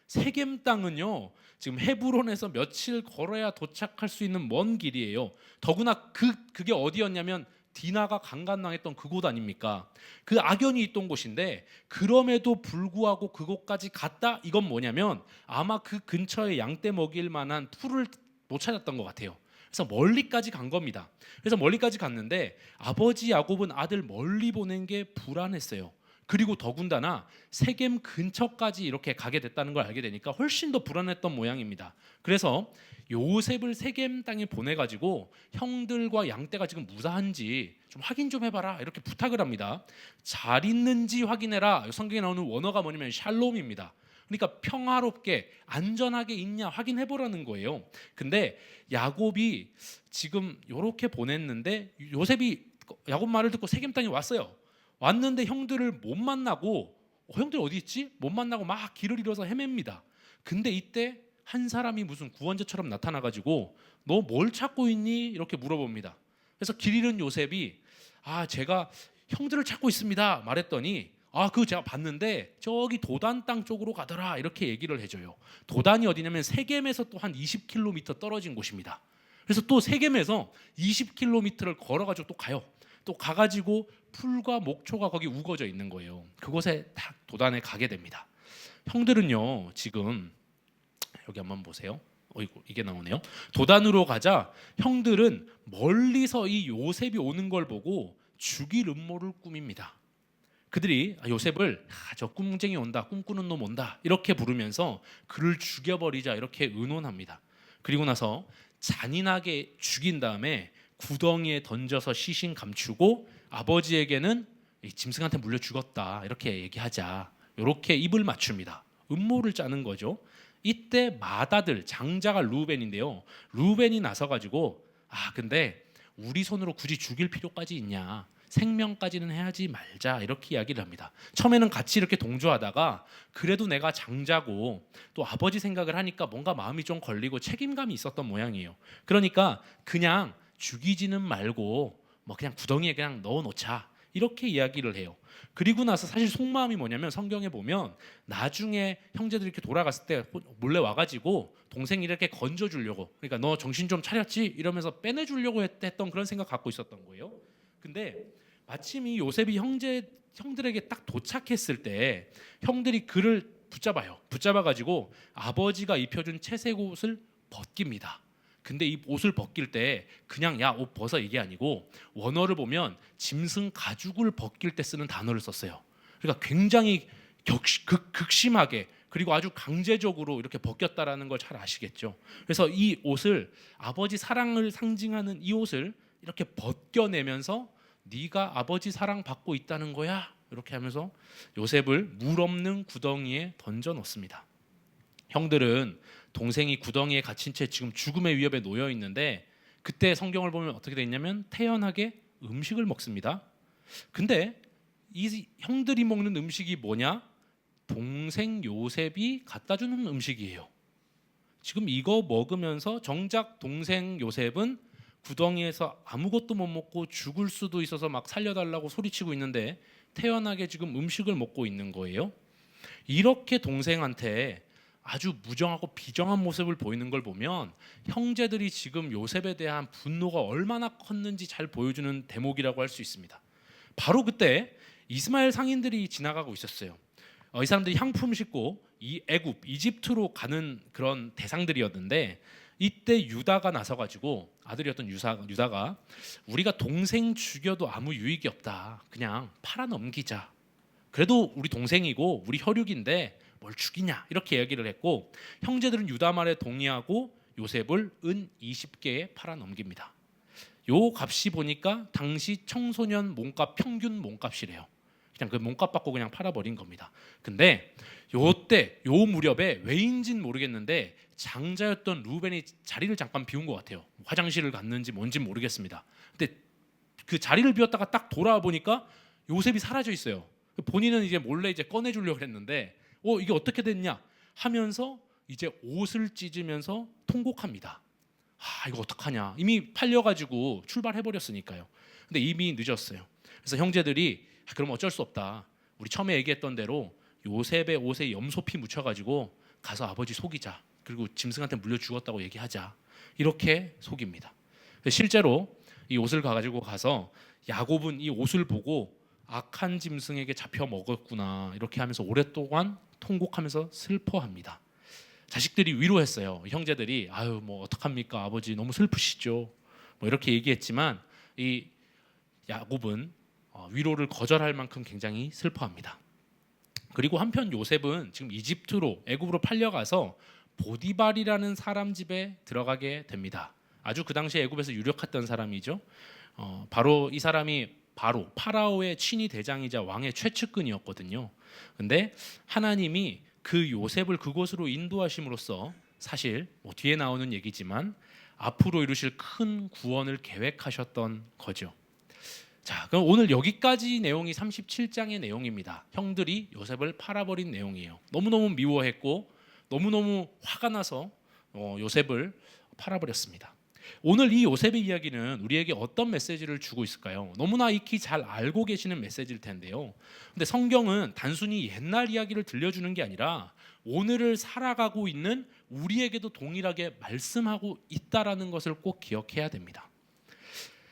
세겜 땅은요, 지금 헤브론에서 며칠 걸어야 도착할 수 있는 먼 길이에요. 더구나 그게 어디였냐면 디나가 강간당했던 그곳 아닙니까? 그 악연이 있던 곳인데 그럼에도 불구하고 그곳까지 갔다. 이건 뭐냐면 아마 그 근처에 양떼 먹일 만한 풀을 못 찾았던 것 같아요. 그래서 멀리까지 간 겁니다. 그래서 멀리까지 갔는데 아버지 야곱은 아들 멀리 보낸 게 불안했어요. 그리고 더군다나 세겜 근처까지 이렇게 가게 됐다는 걸 알게 되니까 훨씬 더 불안했던 모양입니다. 그래서 요셉을 세겜 땅에 보내가지고 형들과 양떼가 지금 무사한지 좀 확인 좀 해봐라, 이렇게 부탁을 합니다. 잘 있는지 확인해라. 성경에 나오는 원어가 뭐냐면 샬롬입니다. 그러니까 평화롭게 안전하게 있냐 확인해보라는 거예요. 근데 야곱이 지금 이렇게 보냈는데 요셉이 야곱 말을 듣고 세겜 땅에 왔어요. 왔는데 형들을 못 만나고 형들 어디 있지? 못 만나고 막 길을 잃어서 헤맵니다. 근데 이때 한 사람이 무슨 구원자처럼 나타나가지고 너 뭘 찾고 있니? 이렇게 물어봅니다. 그래서 길 잃은 요셉이 제가 형들을 찾고 있습니다 말했더니 그거 제가 봤는데 저기 도단 땅 쪽으로 가더라, 이렇게 얘기를 해줘요. 도단이 어디냐면 세겜에서 또 한 20km 떨어진 곳입니다. 그래서 또 세겜에서 20km를 걸어가지고 또 가요. 또 가가지고 풀과 목초가 거기 우거져 있는 거예요. 그곳에 딱 도단에 가게 됩니다. 형들은요, 지금 여기 한번 보세요. 이게 나오네요. 도단으로 가자 형들은 멀리서 이 요셉이 오는 걸 보고 죽일 음모를 꾸밉니다. 그들이 요셉을 저 꿈쟁이 온다, 꿈꾸는 놈 온다 이렇게 부르면서 그를 죽여버리자 이렇게 의논합니다. 그리고 나서 잔인하게 죽인 다음에 구덩이에 던져서 시신 감추고 아버지에게는 짐승한테 물려 죽었다 이렇게 얘기하자, 이렇게 입을 맞춥니다. 음모를 짜는 거죠. 이때 맏아들 장자가 루벤인데요, 루벤이 나서가지고 근데 우리 손으로 굳이 죽일 필요까지 있냐, 생명까지는 해야지 말자 이렇게 이야기를 합니다. 처음에는 같이 이렇게 동조하다가 그래도 내가 장자고 또 아버지 생각을 하니까 뭔가 마음이 좀 걸리고 책임감이 있었던 모양이에요. 그러니까 그냥 죽이지는 말고 그냥 구덩이에 그냥 넣어놓자 이렇게 이야기를 해요. 그리고 나서 사실 속마음이 뭐냐면 성경에 보면 나중에 형제들이 이렇게 돌아갔을 때 몰래 와가지고 동생이 이렇게 건져주려고, 그러니까 너 정신 좀 차렸지 이러면서 빼내주려고 했던 그런 생각 갖고 있었던 거예요. 근데 마침 이 요셉이 형들에게 딱 도착했을 때 형들이 그를 붙잡아가지고 아버지가 입혀준 채색 옷을 벗깁니다. 근데 이 옷을 벗길 때 그냥 야 옷 벗어 이게 아니고 원어를 보면 짐승 가죽을 벗길 때 쓰는 단어를 썼어요. 그러니까 굉장히 극심하게 그리고 아주 강제적으로 이렇게 벗겼다라는 걸 잘 아시겠죠. 그래서 이 옷을 아버지 사랑을 상징하는 이 옷을 이렇게 벗겨내면서 네가 아버지 사랑 받고 있다는 거야 이렇게 하면서 요셉을 물 없는 구덩이에 던져 넣습니다. 형들은 동생이 구덩이에 갇힌 채 지금 죽음의 위협에 놓여 있는데 그때 성경을 보면 어떻게 돼 있냐면 태연하게 음식을 먹습니다. 근데 이 형들이 먹는 음식이 뭐냐? 동생 요셉이 갖다 주는 음식이에요. 지금 이거 먹으면서 정작 동생 요셉은 구덩이에서 아무것도 못 먹고 죽을 수도 있어서 막 살려달라고 소리치고 있는데 태연하게 지금 음식을 먹고 있는 거예요. 이렇게 동생한테 아주 무정하고 비정한 모습을 보이는 걸 보면 형제들이 지금 요셉에 대한 분노가 얼마나 컸는지 잘 보여주는 대목이라고 할 수 있습니다. 바로 그때 이스마엘 상인들이 지나가고 있었어요. 이 사람들이 향품 싣고 이 애굽 이집트로 가는 그런 대상들이었는데 이때 유다가 나서가지고 아들이었던 유다가 우리가 동생 죽여도 아무 유익이 없다. 그냥 팔아 넘기자. 그래도 우리 동생이고 우리 혈육인데 뭘 죽이냐 이렇게 얘기를 했고 형제들은 유다 말에 동의하고 요셉을 은 20개에 팔아 넘깁니다. 요 값이 보니까 당시 청소년 몸값 평균 몸값이래요. 그냥 그 몸값 받고 그냥 팔아버린 겁니다. 근데 요때 요 무렵에 왜인진 모르겠는데 장자였던 루벤이 자리를 잠깐 비운 것 같아요. 화장실을 갔는지 뭔지 모르겠습니다. 근데 그 자리를 비웠다가 딱 돌아와 보니까 요셉이 사라져 있어요. 본인은 이제 몰래 이제 꺼내주려고 했는데 이게 어떻게 됐냐 하면서 이제 옷을 찢으면서 통곡합니다. 이거 어떡하냐. 이미 팔려가지고 출발해버렸으니까요. 근데 이미 늦었어요. 그래서 형제들이 그럼 어쩔 수 없다. 우리 처음에 얘기했던 대로 요셉의 옷에 염소피 묻혀가지고 가서 아버지 속이자. 그리고 짐승한테 물려 죽었다고 얘기하자. 이렇게 속입니다. 실제로 이 옷을 가지고 가서 야곱은 이 옷을 보고 악한 짐승에게 잡혀 먹었구나 이렇게 하면서 오랫동안 통곡하면서 슬퍼합니다. 자식들이 위로했어요. 형제들이 아유 뭐 어떡합니까 아버지 너무 슬프시죠. 뭐 이렇게 얘기했지만 이 야곱은 위로를 거절할 만큼 굉장히 슬퍼합니다. 그리고 한편 요셉은 지금 이집트로 애굽으로 팔려가서 보디발이라는 사람 집에 들어가게 됩니다. 아주 그 당시에 애굽에서 유력했던 사람이죠. 바로 이 사람이 바로 파라오의 친위 대장이자 왕의 최측근이었거든요. 근데 하나님이 그 요셉을 그곳으로 인도하심으로써 사실 뭐 뒤에 나오는 얘기지만 앞으로 이루실 큰 구원을 계획하셨던 거죠. 자, 그럼 오늘 여기까지 내용이 37장의 내용입니다. 형들이 요셉을 팔아버린 내용이에요. 너무너무 미워했고 너무너무 화가 나서 요셉을 팔아버렸습니다. 오늘 이 요셉의 이야기는 우리에게 어떤 메시지를 주고 있을까요? 너무나 익히 잘 알고 계시는 메시지일 텐데요. 근데 성경은 단순히 옛날 이야기를 들려주는 게 아니라 오늘을 살아가고 있는 우리에게도 동일하게 말씀하고 있다라는 것을 꼭 기억해야 됩니다.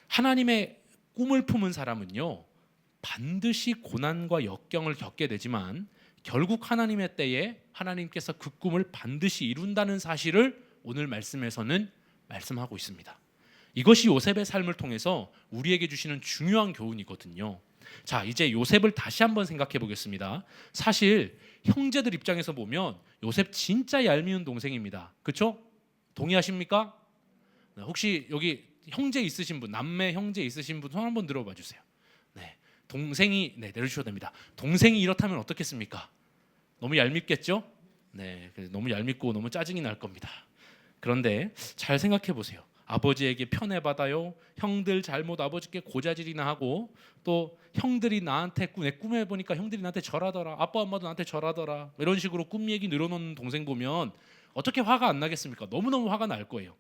하나님의 꿈을 품은 사람은요 반드시 고난과 역경을 겪게 되지만 결국 하나님의 때에 하나님께서 그 꿈을 반드시 이룬다는 사실을 오늘 말씀에서는 말씀하고 있습니다. 이것이 요셉의 삶을 통해서 우리에게 주시는 중요한 교훈이거든요. 자, 이제 요셉을 다시 한번 생각해 보겠습니다. 사실 형제들 입장에서 보면 요셉 진짜 얄미운 동생입니다. 그렇죠? 동의하십니까? 혹시 여기 형제 있으신 분, 남매 형제 있으신 분 손 한번 들어봐 주세요. 네, 동생이 내려주셔도 됩니다. 동생이 이렇다면 어떻겠습니까? 너무 얄밉겠죠? 네, 너무 얄밉고 너무 짜증이 날 겁니다. 그런데 잘 생각해 보세요. 아버지에게 편애받아요. 형들 잘못 아버지께 고자질이나 하고 또 형들이 나한테 내 꿈에 보니까 형들이 나한테 절하더라. 아빠 엄마도 나한테 절하더라. 이런 식으로 꿈 얘기 늘어놓는 동생 보면 어떻게 화가 안 나겠습니까? 너무너무 화가 날 거예요.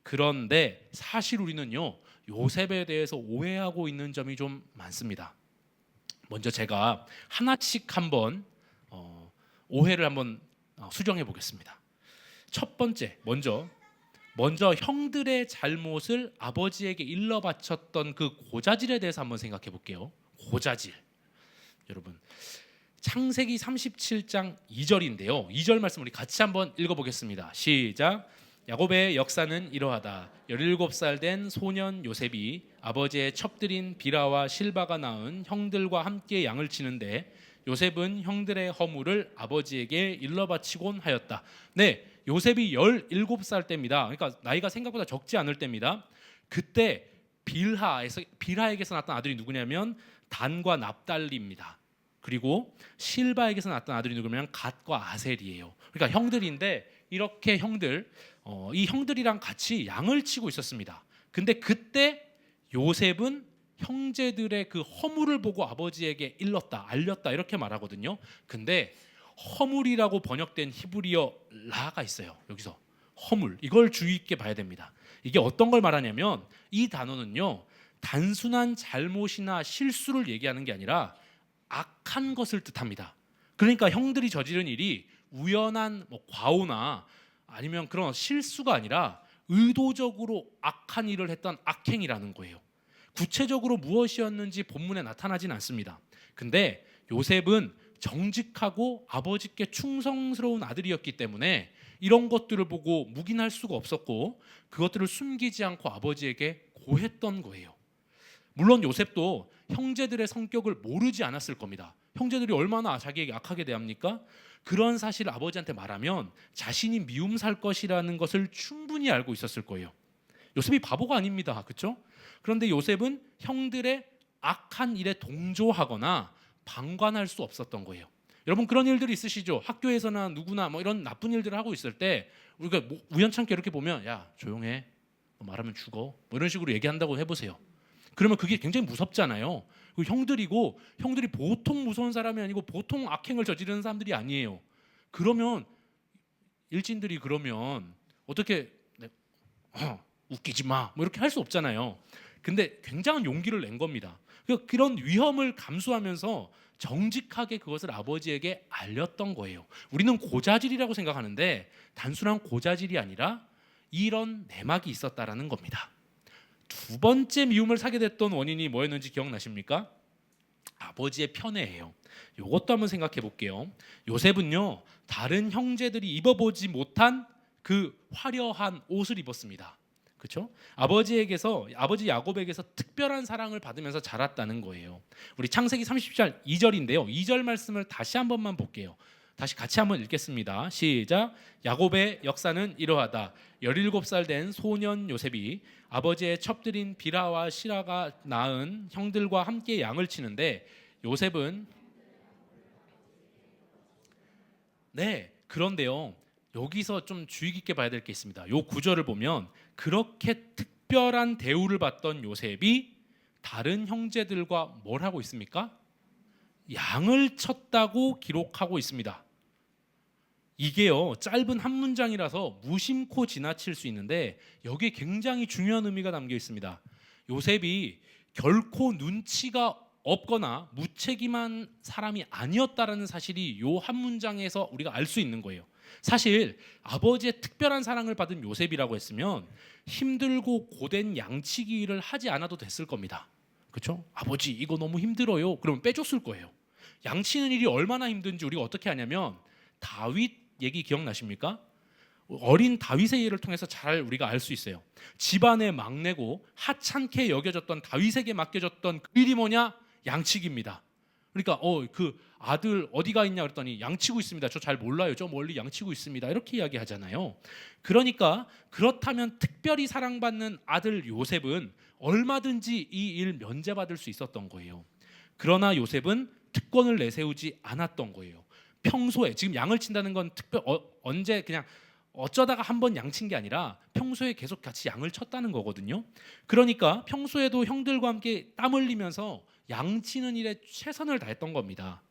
그런데 사실 우리는요 요셉에 대해서 오해하고 있는 점이 좀 많습니다. 먼저 제가 하나씩 한번 오해를 한번 수정해 보겠습니다. 첫 번째, 먼저 형들의 잘못을 아버지에게 일러 바쳤던 그 고자질에 대해서 한번 생각해 볼게요. 고자질. 여러분, 창세기 37장 2절인데요. 2절 말씀 우리 같이 한번 읽어 보겠습니다. 시작. 야곱의 역사는 이러하다. 17살 된 소년 요셉이 아버지의 첩들인 비라와 실바가 낳은 형들과 함께 양을 치는데 요셉은 형들의 허물을 아버지에게 일러 바치곤 하였다. 네, 요셉이 17살 때입니다. 그러니까 나이가 생각보다 적지 않을 때입니다. 그때 빌하에게서 낳았던 아들이 누구냐면 단과 납달리입니다. 그리고 실바에게서 낳았던 아들이 누구냐면 갓과 아셀이에요. 그러니까 형들인데 이렇게 이 형들이랑 같이 양을 치고 있었습니다. 근데 그때 요셉은 형제들의 그 허물을 보고 아버지에게 알렸다 이렇게 말하거든요. 근데 허물이라고 번역된 히브리어 라가 있어요. 여기서 허물, 이걸 주의 있게 봐야 됩니다. 이게 어떤 걸 말하냐면 이 단어는요, 단순한 잘못이나 실수를 얘기하는 게 아니라 악한 것을 뜻합니다. 그러니까 형들이 저지른 일이 우연한 과오나 아니면 그런 실수가 아니라 의도적으로 악한 일을 했던 악행이라는 거예요. 구체적으로 무엇이었는지 본문에 나타나진 않습니다. 근데 요셉은 정직하고 아버지께 충성스러운 아들이었기 때문에 이런 것들을 보고 묵인할 수가 없었고 그것들을 숨기지 않고 아버지에게 고했던 거예요. 물론 요셉도 형제들의 성격을 모르지 않았을 겁니다. 형제들이 얼마나 자기에게 악하게 대합니까? 그런 사실을 아버지한테 말하면 자신이 미움 살 것이라는 것을 충분히 알고 있었을 거예요. 요셉이 바보가 아닙니다. 그렇죠? 그런데 요셉은 형들의 악한 일에 동조하거나 방관할 수 없었던 거예요. 여러분 그런 일들이 있으시죠? 학교에서나 누구나 이런 나쁜 일들을 하고 있을 때 우리가 우연찮게 이렇게 보면 야 조용해, 말하면 죽어, 이런 식으로 얘기한다고 해보세요. 그러면 그게 굉장히 무섭잖아요. 형들이 보통 무서운 사람이 아니고 보통 악행을 저지르는 사람들이 아니에요. 그러면 일진들이 그러면 어떻게 웃기지 마 이렇게 할 수 없잖아요. 근데 굉장한 용기를 낸 겁니다. 그런 위험을 감수하면서 정직하게 그것을 아버지에게 알렸던 거예요. 우리는 고자질이라고 생각하는데 단순한 고자질이 아니라 이런 내막이 있었다라는 겁니다. 두 번째 미움을 사게 됐던 원인이 뭐였는지 기억나십니까? 아버지의 편애예요. 이것도 한번 생각해 볼게요. 요셉은요, 다른 형제들이 입어보지 못한 그 화려한 옷을 입었습니다. 그렇죠? 아버지 야곱에게서 특별한 사랑을 받으면서 자랐다는 거예요. 우리 창세기 30장 2절인데요. 2절 말씀을 다시 한 번만 볼게요. 다시 같이 한번 읽겠습니다. 시작. 야곱의 역사는 이러하다. 17살 된 소년 요셉이 아버지의 첩들인 비라와 실아가 낳은 형들과 함께 양을 치는데 요셉은 그런데요. 여기서 좀 주의 깊게 봐야 될 게 있습니다. 요 구절을 보면 그렇게 특별한 대우를 받던 요셉이 다른 형제들과 뭘 하고 있습니까? 양을 쳤다고 기록하고 있습니다. 이게요, 짧은 한 문장이라서 무심코 지나칠 수 있는데 여기에 굉장히 중요한 의미가 담겨 있습니다. 요셉이 결코 눈치가 없거나 무책임한 사람이 아니었다라는 사실이 요 한 문장에서 우리가 알 수 있는 거예요. 사실 아버지의 특별한 사랑을 받은 요셉이라고 했으면 힘들고 고된 양치기 일을 하지 않아도 됐을 겁니다. 그렇죠? 아버지 이거 너무 힘들어요. 그러면 빼줬을 거예요. 양치는 일이 얼마나 힘든지 우리가 어떻게 하냐면 다윗 얘기 기억나십니까? 어린 다윗의 예를 통해서 잘 우리가 알 수 있어요. 집안의 막내고 하찮게 여겨졌던 다윗에게 맡겨졌던 그 일이 뭐냐? 양치기입니다. 그러니까 그 아들 어디가 있냐 그랬더니 양치고 있습니다. 저 잘 몰라요. 저 멀리 양치고 있습니다. 이렇게 이야기하잖아요. 그러니까 그렇다면 특별히 사랑받는 아들 요셉은 얼마든지 이 일 면제받을 수 있었던 거예요. 그러나 요셉은 특권을 내세우지 않았던 거예요. 평소에 지금 양을 친다는 건 언제 그냥 어쩌다가 한번 양친 게 아니라 평소에 계속 같이 양을 쳤다는 거거든요. 그러니까 평소에도 형들과 함께 땀 흘리면서 양치는 일에 최선을 다했던 겁니다.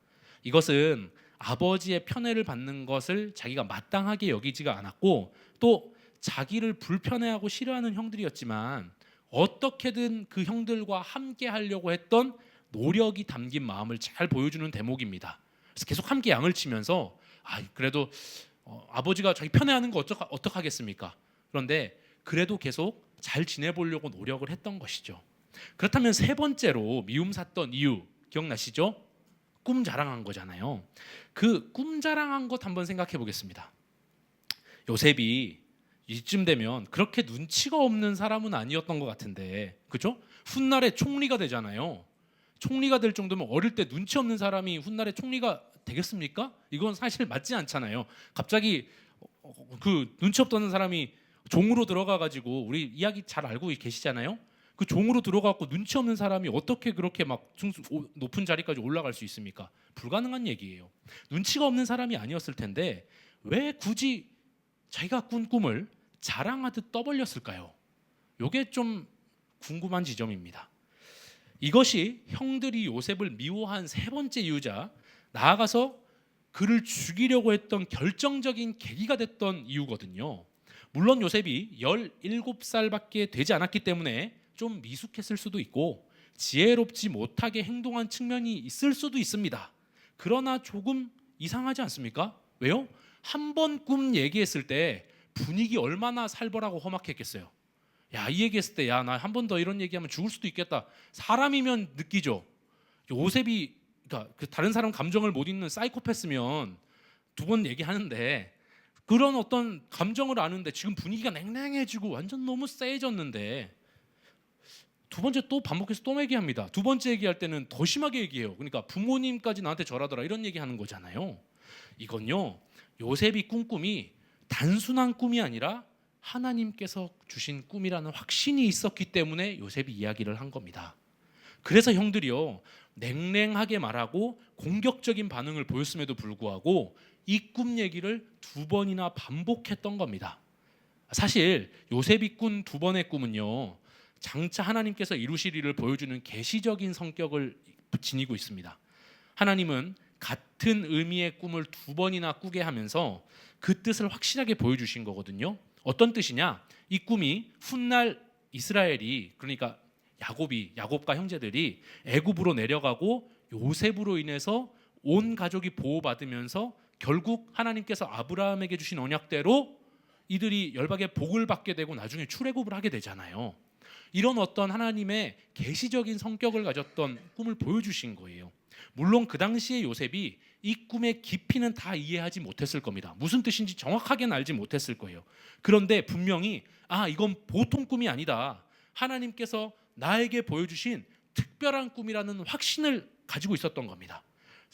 이것은 아버지의 편애를 받는 것을 자기가 마땅하게 여기지가 않았고 또 자기를 불편해하고 싫어하는 형들이었지만 어떻게든 그 형들과 함께 하려고 했던 노력이 담긴 마음을 잘 보여주는 대목입니다. 그래서 계속 함께 양을 치면서 그래도 아버지가 자기 편애하는 거 어떡하겠습니까? 그런데 그래도 계속 잘 지내보려고 노력을 했던 것이죠. 그렇다면 세 번째로 미움 샀던 이유 기억나시죠? 꿈 자랑한 거잖아요. 그 꿈 자랑한 것 한번 생각해 보겠습니다. 요셉이 이쯤 되면 그렇게 눈치가 없는 사람은 아니었던 것 같은데, 그죠? 훗날에 총리가 되잖아요. 총리가 될 정도면 어릴 때 눈치 없는 사람이 훗날에 총리가 되겠습니까? 이건 사실 맞지 않잖아요. 갑자기 그 눈치 없던 사람이 종으로 들어가 가지고, 우리 이야기 잘 알고 계시잖아요. 그 종으로 들어가고 눈치 없는 사람이 어떻게 그렇게 막 높은 자리까지 올라갈 수 있습니까? 불가능한 얘기예요. 눈치가 없는 사람이 아니었을 텐데 왜 굳이 자기가 꾼 꿈을 자랑하듯 떠벌렸을까요? 이게 좀 궁금한 지점입니다. 이것이 형들이 요셉을 미워한 세 번째 이유자, 나아가서 그를 죽이려고 했던 결정적인 계기가 됐던 이유거든요. 물론 요셉이 17살밖에 되지 않았기 때문에 좀 미숙했을 수도 있고 지혜롭지 못하게 행동한 측면이 있을 수도 있습니다. 그러나 조금 이상하지 않습니까? 왜요? 한 번 꿈 얘기했을 때 분위기 얼마나 살벌하고 험악했겠어요. 야, 이 얘기했을 때 야, 나 한 번 더 이런 얘기하면 죽을 수도 있겠다. 사람이면 느끼죠. 요셉이, 그러니까 그 다른 사람 감정을 못 읽는 사이코패스면 두 번 얘기하는데, 그런 어떤 감정을 아는데 지금 분위기가 냉랭해지고 완전 너무 세해졌는데 두 번째 또 반복해서 또 얘기합니다. 두 번째 얘기할 때는 더 심하게 얘기해요. 그러니까 부모님까지 나한테 절하더라 이런 얘기하는 거잖아요. 이건요, 요셉이 꾼 꿈이 단순한 꿈이 아니라 하나님께서 주신 꿈이라는 확신이 있었기 때문에 요셉이 이야기를 한 겁니다. 그래서 형들이요, 냉랭하게 말하고 공격적인 반응을 보였음에도 불구하고 이 꿈 얘기를 두 번이나 반복했던 겁니다. 사실 요셉이 꾼 두 번의 꿈은요, 장차 하나님께서 이루실 일을 보여주는 계시적인 성격을 지니고 있습니다. 하나님은 같은 의미의 꿈을 두 번이나 꾸게 하면서 그 뜻을 확실하게 보여주신 거거든요. 어떤 뜻이냐? 이 꿈이 훗날 이스라엘이, 그러니까 야곱과 형제들이 애굽으로 내려가고 요셉으로 인해서 온 가족이 보호받으면서 결국 하나님께서 아브라함에게 주신 언약대로 이들이 열방의 복을 받게 되고 나중에 출애굽을 하게 되잖아요. 이런 어떤 하나님의 계시적인 성격을 가졌던 꿈을 보여주신 거예요. 물론 그 당시에 요셉이 이 꿈의 깊이는 다 이해하지 못했을 겁니다. 무슨 뜻인지 정확하게는 알지 못했을 거예요. 그런데 분명히 이건 보통 꿈이 아니다, 하나님께서 나에게 보여주신 특별한 꿈이라는 확신을 가지고 있었던 겁니다.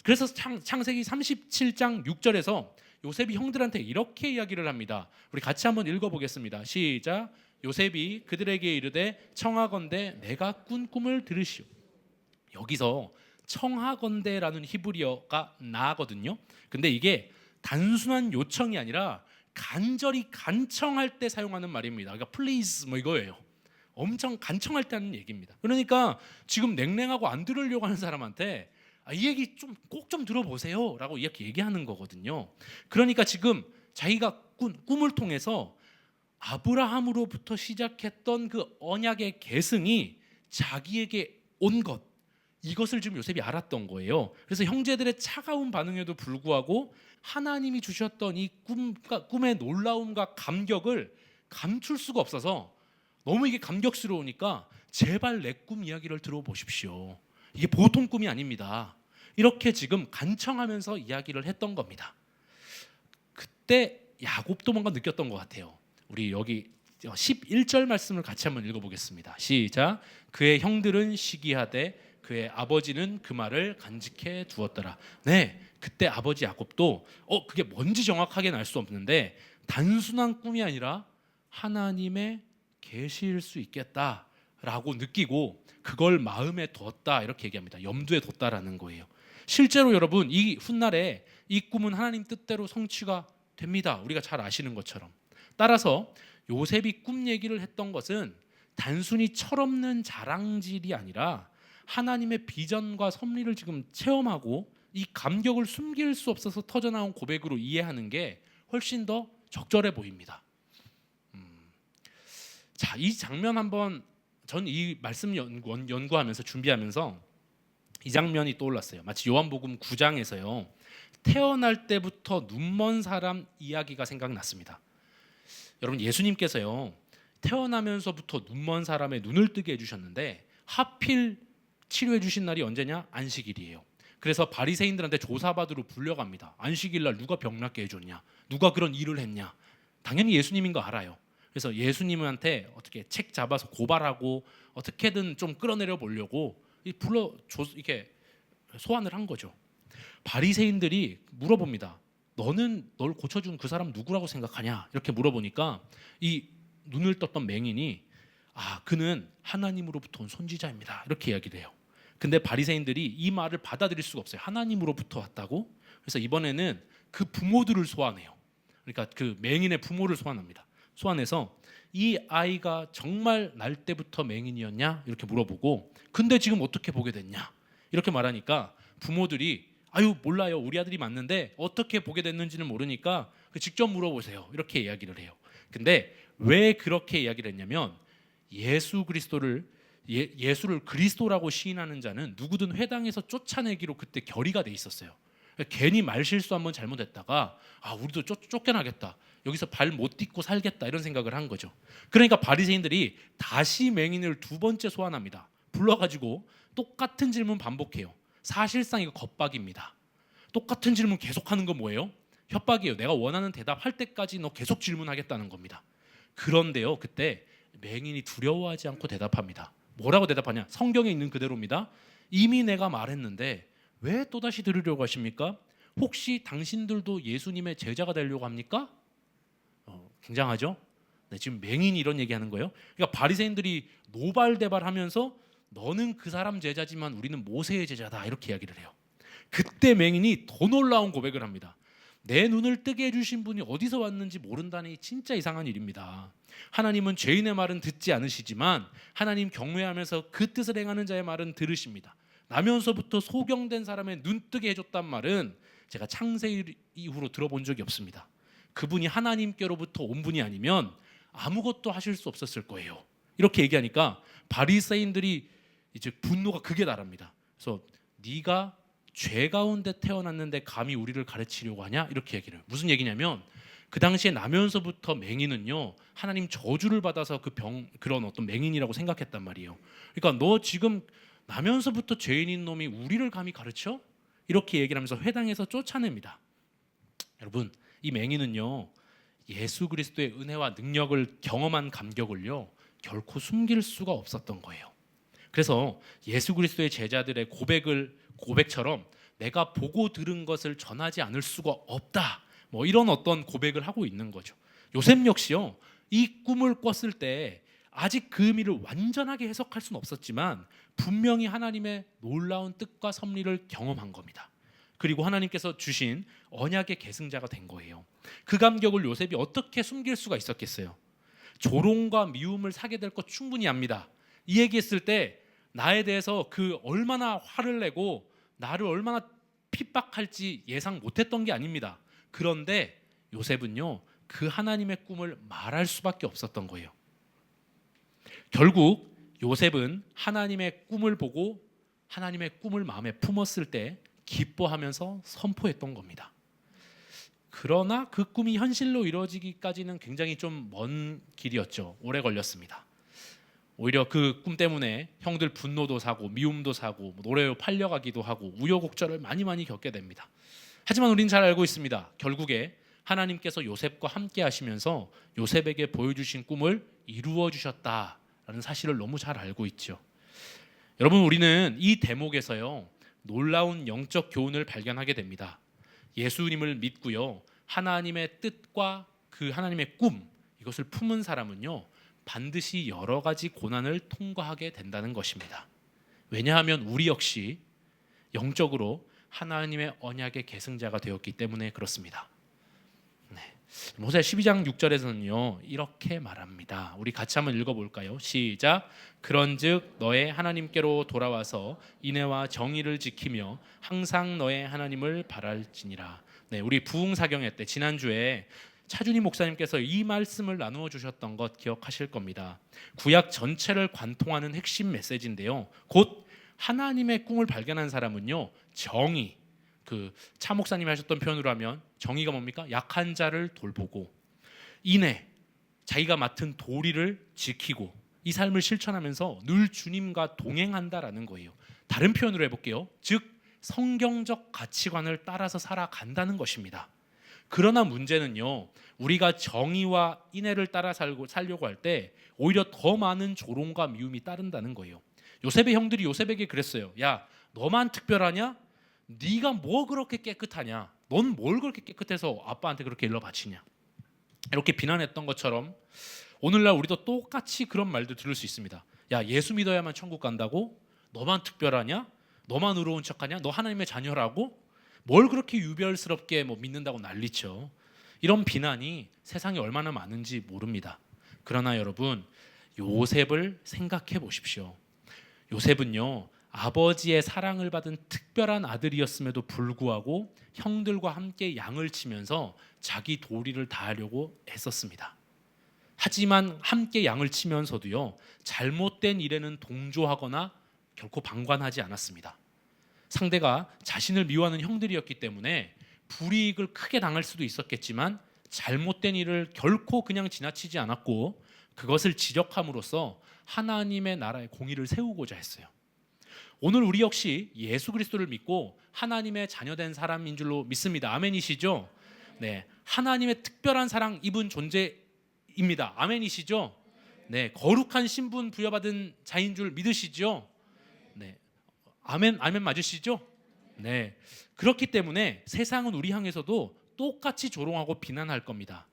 그래서 창세기 37장 6절에서 요셉이 형들한테 이렇게 이야기를 합니다. 우리 같이 한번 읽어보겠습니다. 시작. 요셉이 그들에게 이르되 청하건대 내가 꾼 꿈을 들으시오. 여기서 청하건대라는 히브리어가 나거든요. 근데 이게 단순한 요청이 아니라 간절히 간청할 때 사용하는 말입니다. 그러니까 please 뭐 이거예요. 엄청 간청할 때 하는 얘기입니다. 그러니까 지금 냉랭하고 안 들으려고 하는 사람한테 이 얘기 좀 꼭 좀 들어보세요 라고 이렇게 얘기하는 거거든요. 그러니까 지금 자기가 꾼 꿈을 통해서 아브라함으로부터 시작했던 그 언약의 계승이 자기에게 온 것, 이것을 지금 요셉이 알았던 거예요. 그래서 형제들의 차가운 반응에도 불구하고 하나님이 주셨던 이 꿈의 놀라움과 감격을 감출 수가 없어서 너무 이게 감격스러우니까 제발 내 꿈 이야기를 들어보십시오. 이게 보통 꿈이 아닙니다. 이렇게 지금 간청하면서 이야기를 했던 겁니다. 그때 야곱도 뭔가 느꼈던 것 같아요. 우리 여기 11절 말씀을 같이 한번 읽어보겠습니다. 시작. 그의 형들은 시기하되 그의 아버지는 그 말을 간직해 두었더라. 네, 그때 아버지 야곱도 그게 뭔지 정확하게는 알 수 없는데 단순한 꿈이 아니라 하나님의 계시일 수 있겠다라고 느끼고 그걸 마음에 뒀다, 이렇게 얘기합니다. 염두에 뒀다라는 거예요. 실제로 여러분, 이 훗날에 이 꿈은 하나님 뜻대로 성취가 됩니다. 우리가 잘 아시는 것처럼. 따라서 요셉이 꿈 얘기를 했던 것은 단순히 철없는 자랑질이 아니라 하나님의 비전과 섭리를 지금 체험하고 이 감격을 숨길 수 없어서 터져나온 고백으로 이해하는 게 훨씬 더 적절해 보입니다. 자, 이 장면 한번, 전 이 말씀 연구하면서 준비하면서 이 장면이 떠올랐어요. 마치 요한복음 9장에서요, 태어날 때부터 눈먼 사람 이야기가 생각났습니다. 여러분, 예수님께서요 태어나면서부터 눈먼 사람의 눈을 뜨게 해주셨는데 하필 치료해 주신 날이 언제냐? 안식일이에요. 그래서 바리새인들한테 조사받으러 불려갑니다. 안식일 날 누가 병 낫게 해줬냐? 누가 그런 일을 했냐? 당연히 예수님인 거 알아요. 그래서 예수님한테 어떻게 책 잡아서 고발하고 어떻게든 좀 끌어내려 보려고 이렇게 소환을 한 거죠. 바리새인들이 물어봅니다. 너는 널 고쳐준 그 사람 누구라고 생각하냐? 이렇게 물어보니까 이 눈을 떴던 맹인이 그는 하나님으로부터 온 선지자입니다. 이렇게 이야기를 해요. 근데 바리새인들이 이 말을 받아들일 수가 없어요. 하나님으로부터 왔다고? 그래서 이번에는 그 부모들을 소환해요. 그러니까 그 맹인의 부모를 소환합니다. 소환해서 이 아이가 정말 날 때부터 맹인이었냐? 이렇게 물어보고 근데 지금 어떻게 보게 됐냐? 이렇게 말하니까 부모들이 몰라요. 우리 아들이 맞는데 어떻게 보게 됐는지는 모르니까 직접 물어보세요. 이렇게 이야기를 해요. 근데 왜 그렇게 이야기를 했냐면 예수를 그리스도라고 시인하는 자는 누구든 회당에서 쫓아내기로 그때 결의가 돼 있었어요. 괜히 말실수 한번 잘못했다가 우리도 쫓겨나겠다. 여기서 발 못 딛고 살겠다 이런 생각을 한 거죠. 그러니까 바리새인들이 다시 맹인을 두 번째 소환합니다. 불러가지고 똑같은 질문 반복해요. 사실상 이거 겁박입니다. 똑같은 질문 계속하는 건 뭐예요? 협박이에요. 내가 원하는 대답할 때까지 너 계속 질문하겠다는 겁니다. 그런데요, 그때 맹인이 두려워하지 않고 대답합니다. 뭐라고 대답하냐? 성경에 있는 그대로입니다. 이미 내가 말했는데 왜 또다시 들으려고 하십니까? 혹시 당신들도 예수님의 제자가 되려고 합니까? 굉장하죠? 네, 지금 맹인이 이런 얘기하는 거예요. 그러니까 바리새인들이 노발대발하면서 너는 그 사람 제자지만 우리는 모세의 제자다 이렇게 이야기를 해요. 그때 맹인이 더 놀라운 고백을 합니다. 내 눈을 뜨게 해주신 분이 어디서 왔는지 모른다니 진짜 이상한 일입니다. 하나님은 죄인의 말은 듣지 않으시지만 하나님 경외하면서 그 뜻을 행하는 자의 말은 들으십니다. 나면서부터 소경된 사람의 눈 뜨게 해줬단 말은 제가 창세 이후로 들어본 적이 없습니다. 그분이 하나님께로부터 온 분이 아니면 아무것도 하실 수 없었을 거예요. 이렇게 얘기하니까 바리새인들이 이제 분노가 극에 달합니다. 그래서 네가 죄 가운데 태어났는데 감히 우리를 가르치려고 하냐? 이렇게 얘기를 해요. 무슨 얘기냐면 그 당시에 나면서부터 맹인은요 하나님 저주를 받아서 그런 어떤 맹인이라고 생각했단 말이에요. 그러니까 너 지금 나면서부터 죄인인 놈이 우리를 감히 가르쳐? 이렇게 얘기를 하면서 회당에서 쫓아냅니다. 여러분, 이 맹인은요 예수 그리스도의 은혜와 능력을 경험한 감격을요 결코 숨길 수가 없었던 거예요. 그래서 예수 그리스도의 제자들의 고백처럼 내가 보고 들은 것을 전하지 않을 수가 없다. 이런 어떤 고백을 하고 있는 거죠. 요셉 역시요 이 꿈을 꿨을 때 아직 그 의미를 완전하게 해석할 수는 없었지만 분명히 하나님의 놀라운 뜻과 섭리를 경험한 겁니다. 그리고 하나님께서 주신 언약의 계승자가 된 거예요. 그 감격을 요셉이 어떻게 숨길 수가 있었겠어요? 조롱과 미움을 사게 될 것 충분히 압니다. 이 얘기했을 때 나에 대해서 그 얼마나 화를 내고 나를 얼마나 핍박할지 예상 못했던 게 아닙니다. 그런데 요셉은요 그 하나님의 꿈을 말할 수밖에 없었던 거예요. 결국 요셉은 하나님의 꿈을 보고 하나님의 꿈을 마음에 품었을 때 기뻐하면서 선포했던 겁니다. 그러나 그 꿈이 현실로 이루어지기까지는 굉장히 좀 먼 길이었죠. 오래 걸렸습니다. 오히려 그 꿈 때문에 형들 분노도 사고 미움도 사고 노래로 팔려가기도 하고 우여곡절을 많이 겪게 됩니다. 하지만 우리는 잘 알고 있습니다. 결국에 하나님께서 요셉과 함께 하시면서 요셉에게 보여주신 꿈을 이루어 주셨다라는 사실을 너무 잘 알고 있죠. 여러분, 우리는 이 대목에서요 놀라운 영적 교훈을 발견하게 됩니다. 예수님을 믿고요 하나님의 뜻과 그 하나님의 꿈 이것을 품은 사람은요 반드시 여러 가지 고난을 통과하게 된다는 것입니다. 왜냐하면 우리 역시 영적으로 하나님의 언약의 계승자가 되었기 때문에 그렇습니다. 모세 12장 6절에서는요 이렇게 말합니다. 우리 같이 한번 읽어볼까요? 시작. 그런즉 너의 하나님께로 돌아와서 인애와 정의를 지키며 항상 너의 하나님을 바랄지니라. 우리 부흥사경회 때 지난주에 차준희 목사님께서 이 말씀을 나누어 주셨던 것 기억하실 겁니다. 구약 전체를 관통하는 핵심 메시지인데요. 곧 하나님의 꿈을 발견한 사람은요 정의, 차 목사님이 하셨던 표현으로 하면 정의가 뭡니까? 약한 자를 돌보고 인애, 자기가 맡은 도리를 지키고 이 삶을 실천하면서 늘 주님과 동행한다라는 거예요. 다른 표현으로 해볼게요. 즉 성경적 가치관을 따라서 살아간다는 것입니다. 그러나 문제는요, 우리가 정의와 인애를 따라 살려고 할 때 오히려 더 많은 조롱과 미움이 따른다는 거예요. 요셉의 형들이 요셉에게 그랬어요. 야, 너만 특별하냐? 네가 뭐 그렇게 깨끗하냐? 넌 뭘 그렇게 깨끗해서 아빠한테 그렇게 일러 바치냐? 이렇게 비난했던 것처럼 오늘날 우리도 똑같이 그런 말도 들을 수 있습니다. 야, 예수 믿어야만 천국 간다고? 너만 특별하냐? 너만 의로운 척하냐? 너 하나님의 자녀라고? 뭘 그렇게 유별스럽게 믿는다고 난리쳐? 이런 비난이 세상에 얼마나 많은지 모릅니다. 그러나 여러분, 요셉을 생각해 보십시오. 요셉은요, 아버지의 사랑을 받은 특별한 아들이었음에도 불구하고 형들과 함께 양을 치면서 자기 도리를 다하려고 애썼습니다. 하지만 함께 양을 치면서도요, 잘못된 일에는 동조하거나 결코 방관하지 않았습니다. 상대가 자신을 미워하는 형들이었기 때문에 불이익을 크게 당할 수도 있었겠지만 잘못된 일을 결코 그냥 지나치지 않았고 그것을 지적함으로써 하나님의 나라의 공의를 세우고자 했어요. 오늘 우리 역시 예수 그리스도를 믿고 하나님의 자녀된 사람인 줄로 믿습니다. 아멘이시죠? 네, 하나님의 특별한 사랑 입은 존재입니다. 아멘이시죠? 네, 거룩한 신분 부여받은 자인 줄 믿으시죠? 네, 아멘 맞으시죠? 네, 그렇기 때문에 세상은 우리 향해서도 똑같이 조롱하고 비난할 겁니다.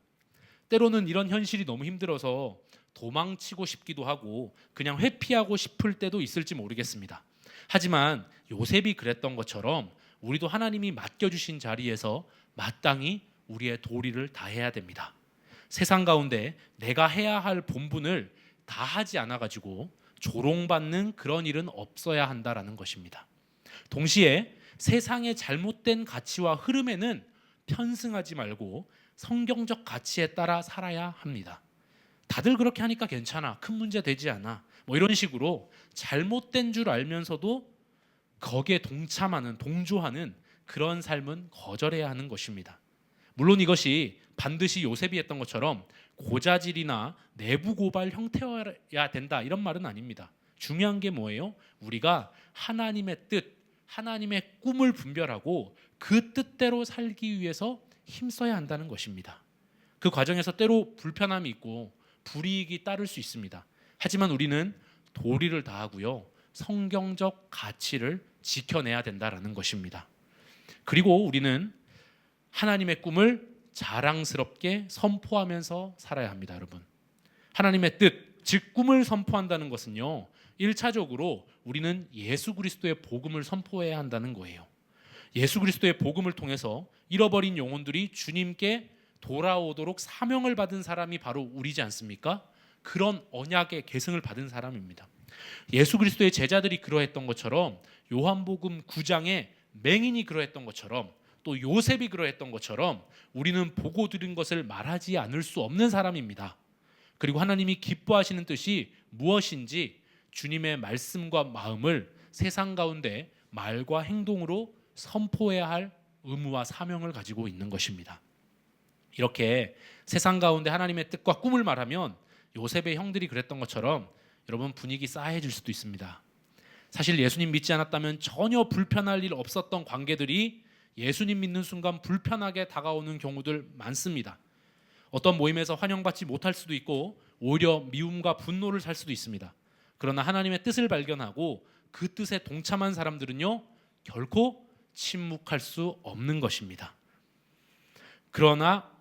때로는 이런 현실이 너무 힘들어서 도망치고 싶기도 하고 그냥 회피하고 싶을 때도 있을지 모르겠습니다. 하지만 요셉이 그랬던 것처럼 우리도 하나님이 맡겨주신 자리에서 마땅히 우리의 도리를 다해야 됩니다. 세상 가운데 내가 해야 할 본분을 다 하지 않아가지고 조롱받는 그런 일은 없어야 한다라는 것입니다. 동시에 세상의 잘못된 가치와 흐름에는 편승하지 말고 성경적 가치에 따라 살아야 합니다. 다들 그렇게 하니까 괜찮아, 큰 문제 되지 않아, 이런 식으로 잘못된 줄 알면서도 거기에 동조하는 그런 삶은 거절해야 하는 것입니다. 물론 이것이 반드시 요셉이 했던 것처럼 고자질이나 내부 고발 형태여야 된다 이런 말은 아닙니다. 중요한 게 뭐예요? 우리가 하나님의 뜻, 하나님의 꿈을 분별하고 그 뜻대로 살기 위해서 힘써야 한다는 것입니다. 그 과정에서 때로 불편함이 있고 불이익이 따를 수 있습니다. 하지만 우리는 도리를 다하고요, 성경적 가치를 지켜내야 된다라는 것입니다. 그리고 우리는 하나님의 꿈을 자랑스럽게 선포하면서 살아야 합니다. 여러분, 하나님의 뜻, 즉 꿈을 선포한다는 것은요, 1차적으로 우리는 예수 그리스도의 복음을 선포해야 한다는 거예요. 예수 그리스도의 복음을 통해서 잃어버린 영혼들이 주님께 돌아오도록 사명을 받은 사람이 바로 우리지 않습니까? 그런 언약의 계승을 받은 사람입니다. 예수 그리스도의 제자들이 그러했던 것처럼, 요한복음 9장에 맹인이 그러했던 것처럼, 또 요셉이 그러했던 것처럼 우리는 보고 들은 것을 말하지 않을 수 없는 사람입니다. 그리고 하나님이 기뻐하시는 뜻이 무엇인지 주님의 말씀과 마음을 세상 가운데 말과 행동으로 선포해야 할 의무와 사명을 가지고 있는 것입니다. 이렇게 세상 가운데 하나님의 뜻과 꿈을 말하면 요셉의 형들이 그랬던 것처럼 여러분 분위기 싸해질 수도 있습니다. 사실 예수님 믿지 않았다면 전혀 불편할 일 없었던 관계들이 예수님 믿는 순간 불편하게 다가오는 경우들 많습니다. 어떤 모임에서 환영받지 못할 수도 있고 오히려 미움과 분노를 살 수도 있습니다. 그러나 하나님의 뜻을 발견하고 그 뜻에 동참한 사람들은요, 결코 침묵할 수 없는 것입니다.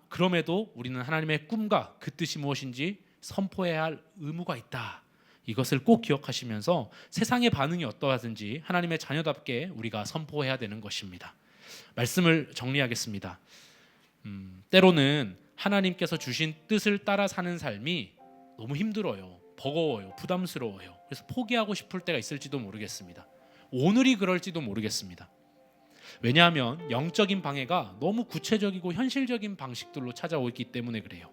그럼에도 우리는 하나님의 꿈과 그 뜻이 무엇인지 선포해야 할 의무가 있다. 이것을 꼭 기억하시면서 세상의 반응이 어떠하든지 하나님의 자녀답게 우리가 선포해야 되는 것입니다. 말씀을 정리하겠습니다. 때로는 하나님께서 주신 뜻을 따라 사는 삶이 너무 힘들어요. 버거워요. 부담스러워요. 그래서 포기하고 싶을 때가 있을지도 모르겠습니다. 오늘이 그럴지도 모르겠습니다. 왜냐하면 영적인 방해가 너무 구체적이고 현실적인 방식들로 찾아오기 때문에 그래요.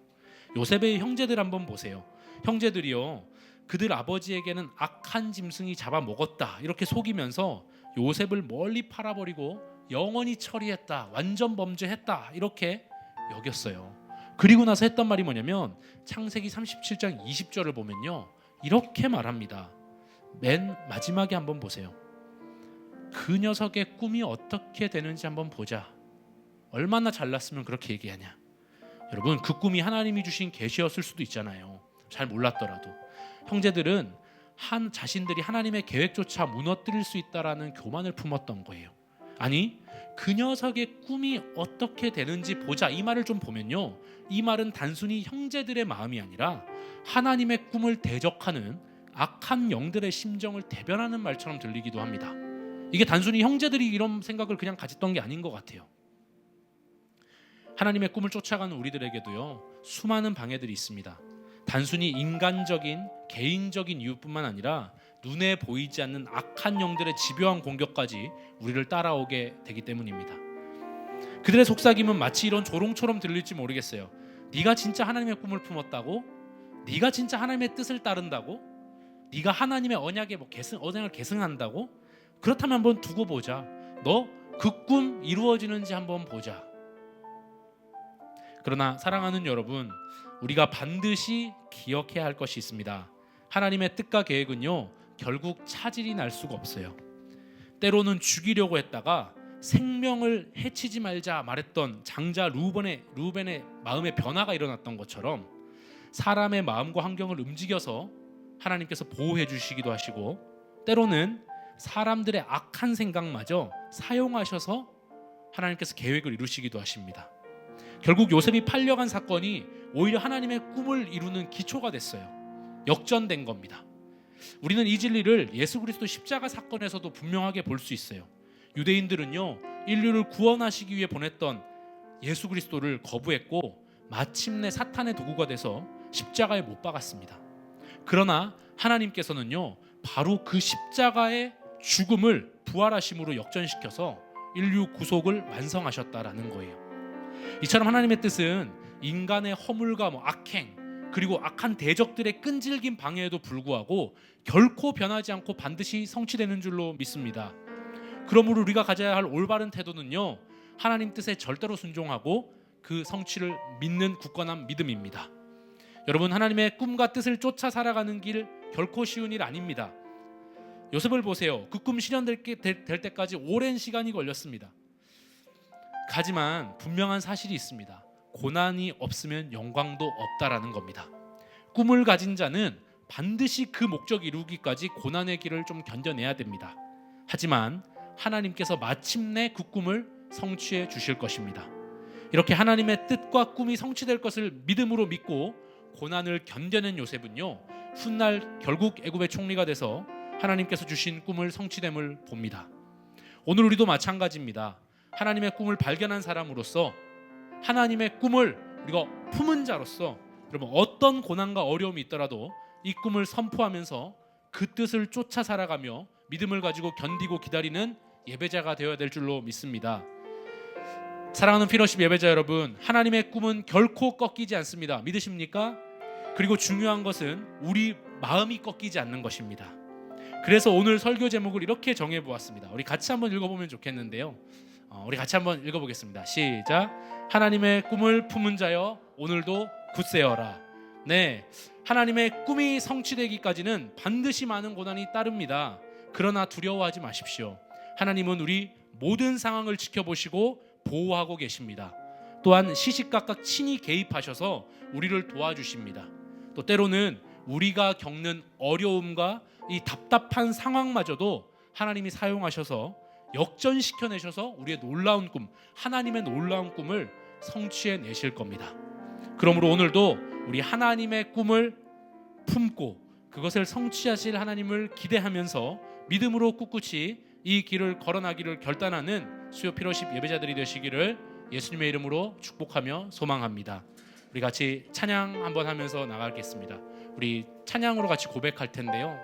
요셉의 형제들 한번 보세요. 형제들이요, 그들 아버지에게는 악한 짐승이 잡아먹었다 이렇게 속이면서 요셉을 멀리 팔아버리고 영원히 처리했다, 완전 범죄했다 이렇게 여겼어요. 그리고 나서 했던 말이 뭐냐면 창세기 37장 20절을 보면요, 이렇게 말합니다. 맨 마지막에 한번 보세요. 그 녀석의 꿈이 어떻게 되는지 한번 보자. 얼마나 잘났으면 그렇게 얘기하냐. 여러분, 그 꿈이 하나님이 주신 계시였을 수도 있잖아요. 잘 몰랐더라도. 형제들은 자신들이 하나님의 계획조차 무너뜨릴 수 있다라는 교만을 품었던 거예요. 아니, 그 녀석의 꿈이 어떻게 되는지 보자, 이 말을 좀 보면요, 이 말은 단순히 형제들의 마음이 아니라 하나님의 꿈을 대적하는 악한 영들의 심정을 대변하는 말처럼 들리기도 합니다. 이게 단순히 형제들이 이런 생각을 그냥 가졌던 게 아닌 것 같아요. 하나님의 꿈을 쫓아가는 우리들에게도요, 수많은 방해들이 있습니다. 단순히 인간적인 개인적인 이유뿐만 아니라 눈에 보이지 않는 악한 영들의 집요한 공격까지 우리를 따라오게 되기 때문입니다. 그들의 속삭임은 마치 이런 조롱처럼 들릴지 모르겠어요. 네가 진짜 하나님의 꿈을 품었다고? 네가 진짜 하나님의 뜻을 따른다고? 네가 하나님의 언약에 언약을 계승한다고? 그렇다면 한번 두고 보자. 너 그 꿈 이루어지는지 한번 보자. 그러나 사랑하는 여러분, 우리가 반드시 기억해야 할 것이 있습니다. 하나님의 뜻과 계획은요, 결국 차질이 날 수가 없어요. 때로는 죽이려고 했다가 생명을 해치지 말자 말했던 장자 루벤의 마음의 변화가 일어났던 것처럼 사람의 마음과 환경을 움직여서 하나님께서 보호해 주시기도 하시고, 때로는 사람들의 악한 생각마저 사용하셔서 하나님께서 계획을 이루시기도 하십니다. 결국 요셉이 팔려간 사건이 오히려 하나님의 꿈을 이루는 기초가 됐어요. 역전된 겁니다. 우리는 이 진리를 예수 그리스도 십자가 사건에서도 분명하게 볼 수 있어요. 유대인들은요, 인류를 구원하시기 위해 보냈던 예수 그리스도를 거부했고 마침내 사탄의 도구가 돼서 십자가에 못 박았습니다. 그러나 하나님께서는요, 바로 그 십자가의 죽음을 부활하심으로 역전시켜서 인류 구속을 완성하셨다라는 거예요. 이처럼 하나님의 뜻은 인간의 허물과 악행, 그리고 악한 대적들의 끈질긴 방해에도 불구하고 결코 변하지 않고 반드시 성취되는 줄로 믿습니다. 그러므로 우리가 가져야 할 올바른 태도는요, 하나님 뜻에 절대로 순종하고 그 성취를 믿는 굳건한 믿음입니다. 여러분, 하나님의 꿈과 뜻을 쫓아 살아가는 길 결코 쉬운 일 아닙니다. 요셉을 보세요. 그 꿈 실현될 때까지 오랜 시간이 걸렸습니다. 하지만 분명한 사실이 있습니다. 고난이 없으면 영광도 없다라는 겁니다. 꿈을 가진 자는 반드시 그 목적 이루기까지 고난의 길을 좀 견뎌내야 됩니다. 하지만 하나님께서 마침내 그 꿈을 성취해 주실 것입니다. 이렇게 하나님의 뜻과 꿈이 성취될 것을 믿음으로 믿고 고난을 견뎌낸 요셉은요, 훗날 결국 애굽의 총리가 돼서 하나님께서 주신 꿈을 성취됨을 봅니다. 오늘 우리도 마찬가지입니다. 하나님의 꿈을 발견한 사람으로서, 하나님의 꿈을 우리가 품은 자로서, 여러분, 어떤 고난과 어려움이 있더라도 이 꿈을 선포하면서 그 뜻을 쫓아 살아가며 믿음을 가지고 견디고 기다리는 예배자가 되어야 될 줄로 믿습니다. 사랑하는 피너십 예배자 여러분, 하나님의 꿈은 결코 꺾이지 않습니다. 믿으십니까? 그리고 중요한 것은 우리 마음이 꺾이지 않는 것입니다. 그래서 오늘 설교 제목을 이렇게 정해보았습니다. 우리 같이 한번 읽어보면 좋겠는데요, 우리 같이 한번 읽어보겠습니다. 시작. 하나님의 꿈을 품은 자여 오늘도 굳세어라. 네, 하나님의 꿈이 성취되기까지는 반드시 많은 고난이 따릅니다. 그러나 두려워하지 마십시오. 하나님은 우리 모든 상황을 지켜보시고 보호하고 계십니다. 또한 시시각각 친히 개입하셔서 우리를 도와주십니다. 또 때로는 우리가 겪는 어려움과 이 답답한 상황마저도 하나님이 사용하셔서 역전시켜내셔서 우리의 놀라운 꿈, 하나님의 놀라운 꿈을 성취해 내실 겁니다. 그러므로 오늘도 우리 하나님의 꿈을 품고 그것을 성취하실 하나님을 기대하면서 믿음으로 꿋꿋이 이 길을 걸어나기를 결단하는 수요 피로십 예배자들이 되시기를 예수님의 이름으로 축복하며 소망합니다. 우리 같이 찬양 한번 하면서 나가겠습니다. 우리 찬양으로 같이 고백할 텐데요,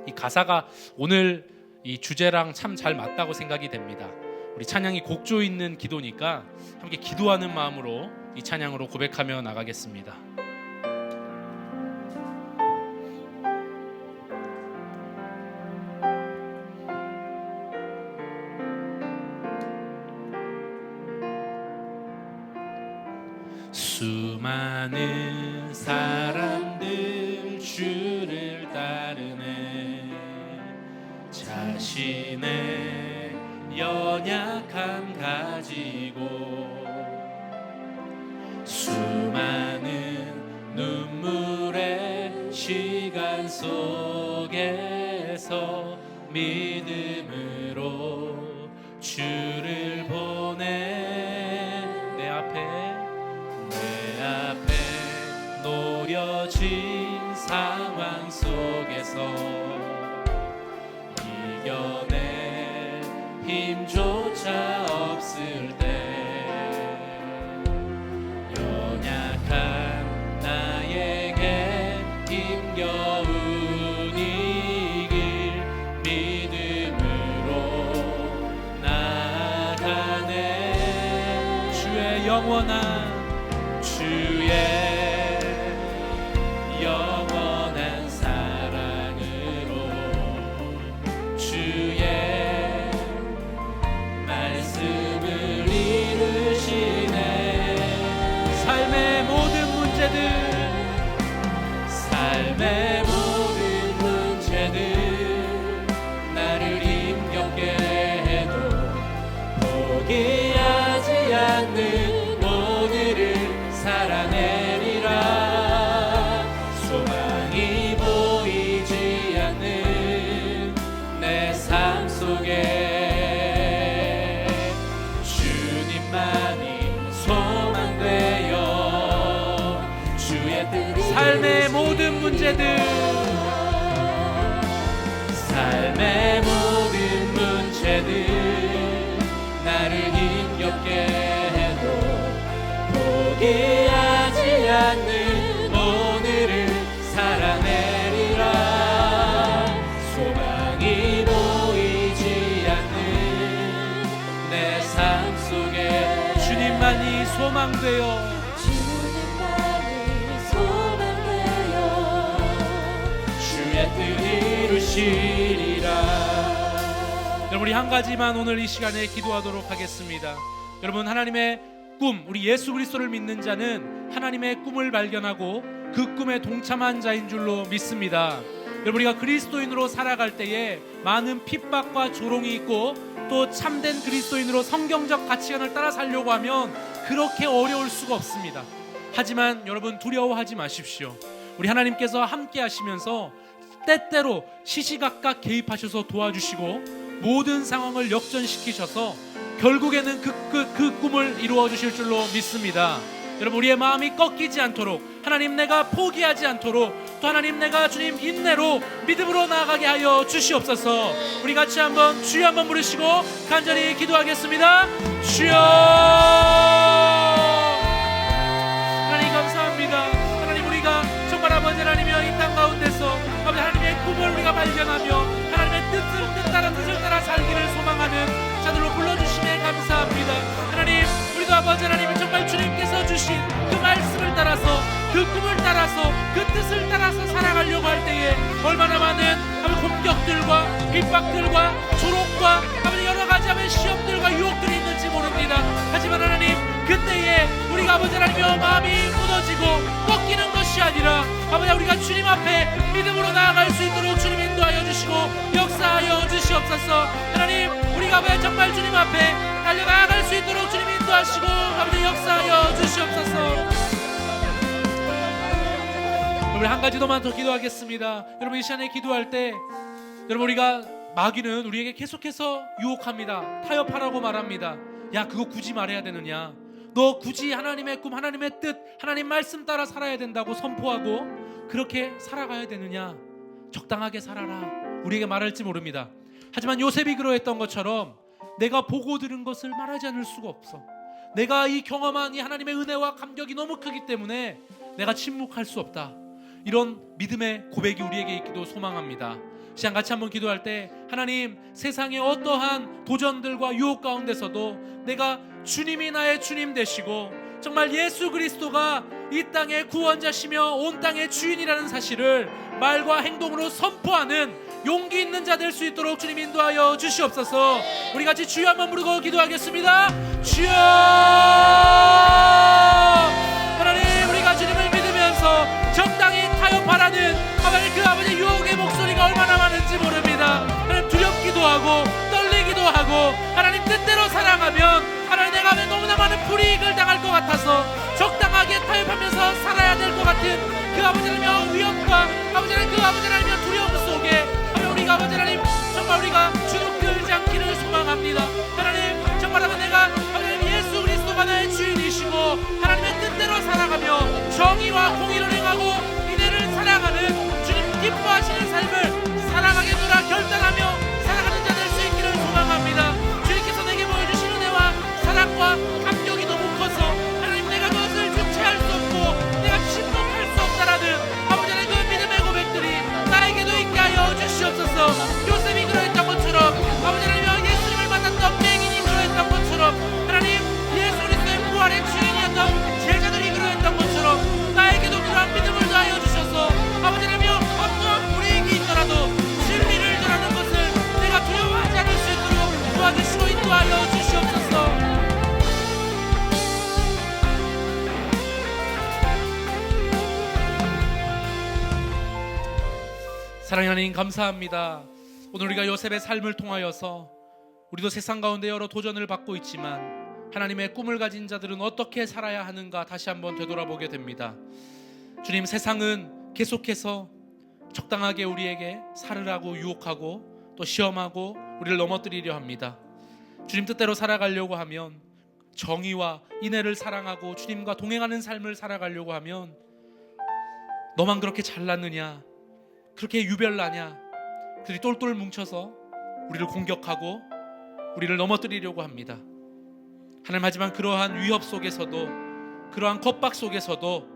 이 가사가 오늘 이 주제랑 참 잘 맞다고 생각이 됩니다. 우리 찬양이 곡조 있는 기도니까 함께 기도하는 마음으로 이 찬양으로 고백하며 나가겠습니다. 수많은 사람들 주를 따르네. 자신의 연약함 가지고 수많은 눈물의 시간 속에서 믿음으로 주를 보내 내 앞에 놓여진 상황 속에서 이겨낼 힘조차 없을 때 연약한 나에게 힘겨운 이 길 믿음으로 나아가네 주의 영원한 사랑으로 주의 말씀을 이루시네 삶의 모든 문제들 나를 힘겹게 해도 포기하지 않는 오늘을 살아내리라 소망이 보이지 않는 내 삶 속에 주님만이 소망되어 주의 뜻 삶의 모든 문제들 나를 힘겹게 해도 포기하지 않는 오늘을 살아내리라 소망이 보이지 않는 내 삶 속에 주님만이 소망되어 주의 뜻 이루시리라 여러분 우리 한 가지만 오늘 이 시간에 기도하도록 하겠습니다. 여러분 하나님의 꿈 우리 예수 그리스도를 믿는 자는 하나님의 꿈을 발견하고 그 꿈에 동참한 자인 줄로 믿습니다. 여러분 우리가 그리스도인으로 살아갈 때에 많은 핍박과 조롱이 있고 또 참된 그리스도인으로 성경적 가치관을 따라 살려고 하면 그렇게 어려울 수가 없습니다. 하지만 여러분 두려워하지 마십시오. 우리 하나님께서 함께 하시면서 때때로 시시각각 개입하셔서 도와주시고 모든 상황을 역전시키셔서 결국에는 그 꿈을 이루어 주실 줄로 믿습니다. 여러분 우리의 마음이 꺾이지 않도록 하나님 내가 포기하지 않도록 또 하나님 내가 주님 인내로 믿음으로 나아가게 하여 주시옵소서. 우리 같이 한번 주여 한번 부르시고 간절히 기도하겠습니다. 주여 하나님 감사합니다. 하나님 우리가 정말 아버지 하나님이여 이 땅 가운데서 아버지 하나님의 꿈을 우리가 발견하며 하나님의 뜻을 따라 살기를 소망하는 자들로 불러주시네 감사합니다. 하나님 우리도 아버지 하나님 정말 주님께서 주신 그 말씀을 따라서 그 꿈을 따라서 그 뜻을 따라서 살아가려고 할 때에 얼마나 많은 공격들과 핍박들과 조롱과 여러 가지 시험들과 유혹들이 있는지 모릅니다. 하지만 하나님 그때에 우리가 아버지 하나님의 마음이 무너지고 꺾이는 것이 아니라 아버지 우리가 주님 앞에 믿음으로 나아갈 수 있도록 주님 인도하여 주시고 역사하여 주시옵소서. 하나님 우리가 아버지 정말 주님 앞에 달려나아갈 수 있도록 주님 인도하시고 아버지 역사하여 주시옵소서. 우리 한 가지 더만 더 기도하겠습니다. 여러분 이 시간에 기도할 때 여러분 우리가 마귀는 우리에게 계속해서 유혹합니다. 타협하라고 말합니다. 야 그거 굳이 말해야 되느냐, 너 굳이 하나님의 꿈 하나님의 뜻 하나님 말씀 따라 살아야 된다고 선포하고 그렇게 살아가야 되느냐, 적당하게 살아라 우리에게 말할지 모릅니다. 하지만 요셉이 그러했던 것처럼 내가 보고 들은 것을 말하지 않을 수가 없어. 내가 이 경험한 이 하나님의 은혜와 감격이 너무 크기 때문에 내가 침묵할 수 없다. 이런 믿음의 고백이 우리에게 있기도 소망합니다. 시간 같이 한번 기도할 때 하나님 세상의 어떠한 도전들과 유혹 가운데서도 내가 주님이 나의 주님 되시고 정말 예수 그리스도가 이 땅의 구원자시며 온 땅의 주인이라는 사실을 말과 행동으로 선포하는 용기 있는 자 될 수 있도록 주님 인도하여 주시옵소서. 우리 같이 주여 한번 부르고 기도하겠습니다. 주여 하나님 우리가 주님을 믿으면서 적당히 타협하라는 그 아버지 유혹의 목소리가 얼마나 많은지 모릅니다. 하나님 두렵기도 하고 떨리기도 하고 하나님 뜻대로 사랑하면 하나님 내가 너무나 많은 불이익을 당할 것 같아서 적당하게 같은 그 아버지 하나님의 위협과 아버지 하나님 그 아버지 하나님의 두려움 속에 우리가 아버지 하나님 정말 우리가 주눅들지 않기를 소망합니다. 하나님 정말 내가 하나님 예수 그리스도가 나의 주인이시고 하나님의 뜻대로 살아가며 정의와 공의를 행하고 이내를 살아가는 주님 기뻐하시는 삶을 살아가겠노라 결단하며 살아가는 자 될 수 있기를 소망합니다. 주님께서 내게 보여주신 은혜와 사랑과 감격이 너무 커서 하나님 내가 그것을 주체할 수 없고 내가 침묵할 수 없다라는 아버지 하나님 그 믿음의 고백들이 나에게도 있게 하여 주시옵소서. 요셉이 그러했던 것처럼 아버지 하나님 예수님을 만났던 맹인이 그러했던 것처럼 하나님 예수 그리스도의 부활의 주인이었던 제자들이 그러했던 것처럼 나에게도 그러한 믿음을 더하여 주셔서 아버지 하나님 어떠한 불이익이 있더라도 진리를 전하는 것을 내가 두려워하지 않을 수 있도록 도와주시고 인도하여 주시옵소서. 사랑하는 하나님 감사합니다. 오늘 우리가 요셉의 삶을 통하여서 우리도 세상 가운데 여러 도전을 받고 있지만 하나님의 꿈을 가진 자들은 어떻게 살아야 하는가 다시 한번 되돌아보게 됩니다. 주님, 세상은 계속해서 적당하게 우리에게 살으라고 유혹하고 또 시험하고 우리를 넘어뜨리려 합니다. 주님 뜻대로 살아가려고 하면 정의와 인애를 사랑하고 주님과 동행하는 삶을 살아가려고 하면 너만 그렇게 잘났느냐, 그렇게 유별나냐, 그들이 똘똘 뭉쳐서 우리를 공격하고 우리를 넘어뜨리려고 합니다. 하나님, 하지만 그러한 위협 속에서도 그러한 겁박 속에서도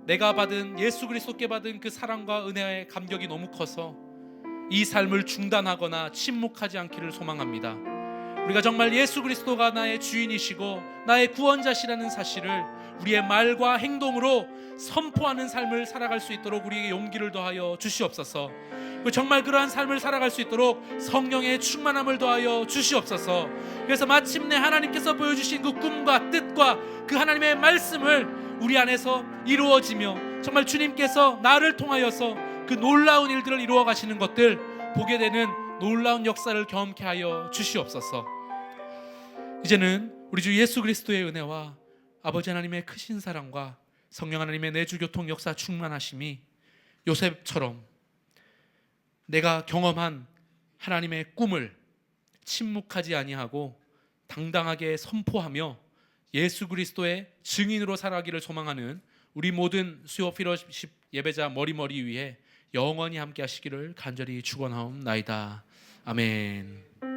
내가 받은 예수 그리스도께 받은 그 사랑과 은혜의 감격이 너무 커서 이 삶을 중단하거나 침묵하지 않기를 소망합니다. 우리가 정말 예수 그리스도가 나의 주인이시고 나의 구원자시라는 사실을 우리의 말과 행동으로 선포하는 삶을 살아갈 수 있도록 우리에게 용기를 더하여 주시옵소서. 정말 그러한 삶을 살아갈 수 있도록 성령의 충만함을 더하여 주시옵소서. 그래서 마침내 하나님께서 보여주신 그 꿈과 뜻과 그 하나님의 말씀을 우리 안에서 이루어지며 정말 주님께서 나를 통하여서 그 놀라운 일들을 이루어 가시는 것들 보게 되는 놀라운 역사를 경험케 하여 주시옵소서. 이제는 우리 주 예수 그리스도의 은혜와 아버지 하나님의 크신 사랑과 성령 하나님의 내주교통 역사 충만하심이 요셉처럼 내가 경험한 하나님의 꿈을 침묵하지 아니하고 당당하게 선포하며 예수 그리스도의 증인으로 살아가기를 소망하는 우리 모든 수요 피러십 예배자 머리머리 위에 영원히 함께 하시기를 간절히 축원하옵나이다. 아멘.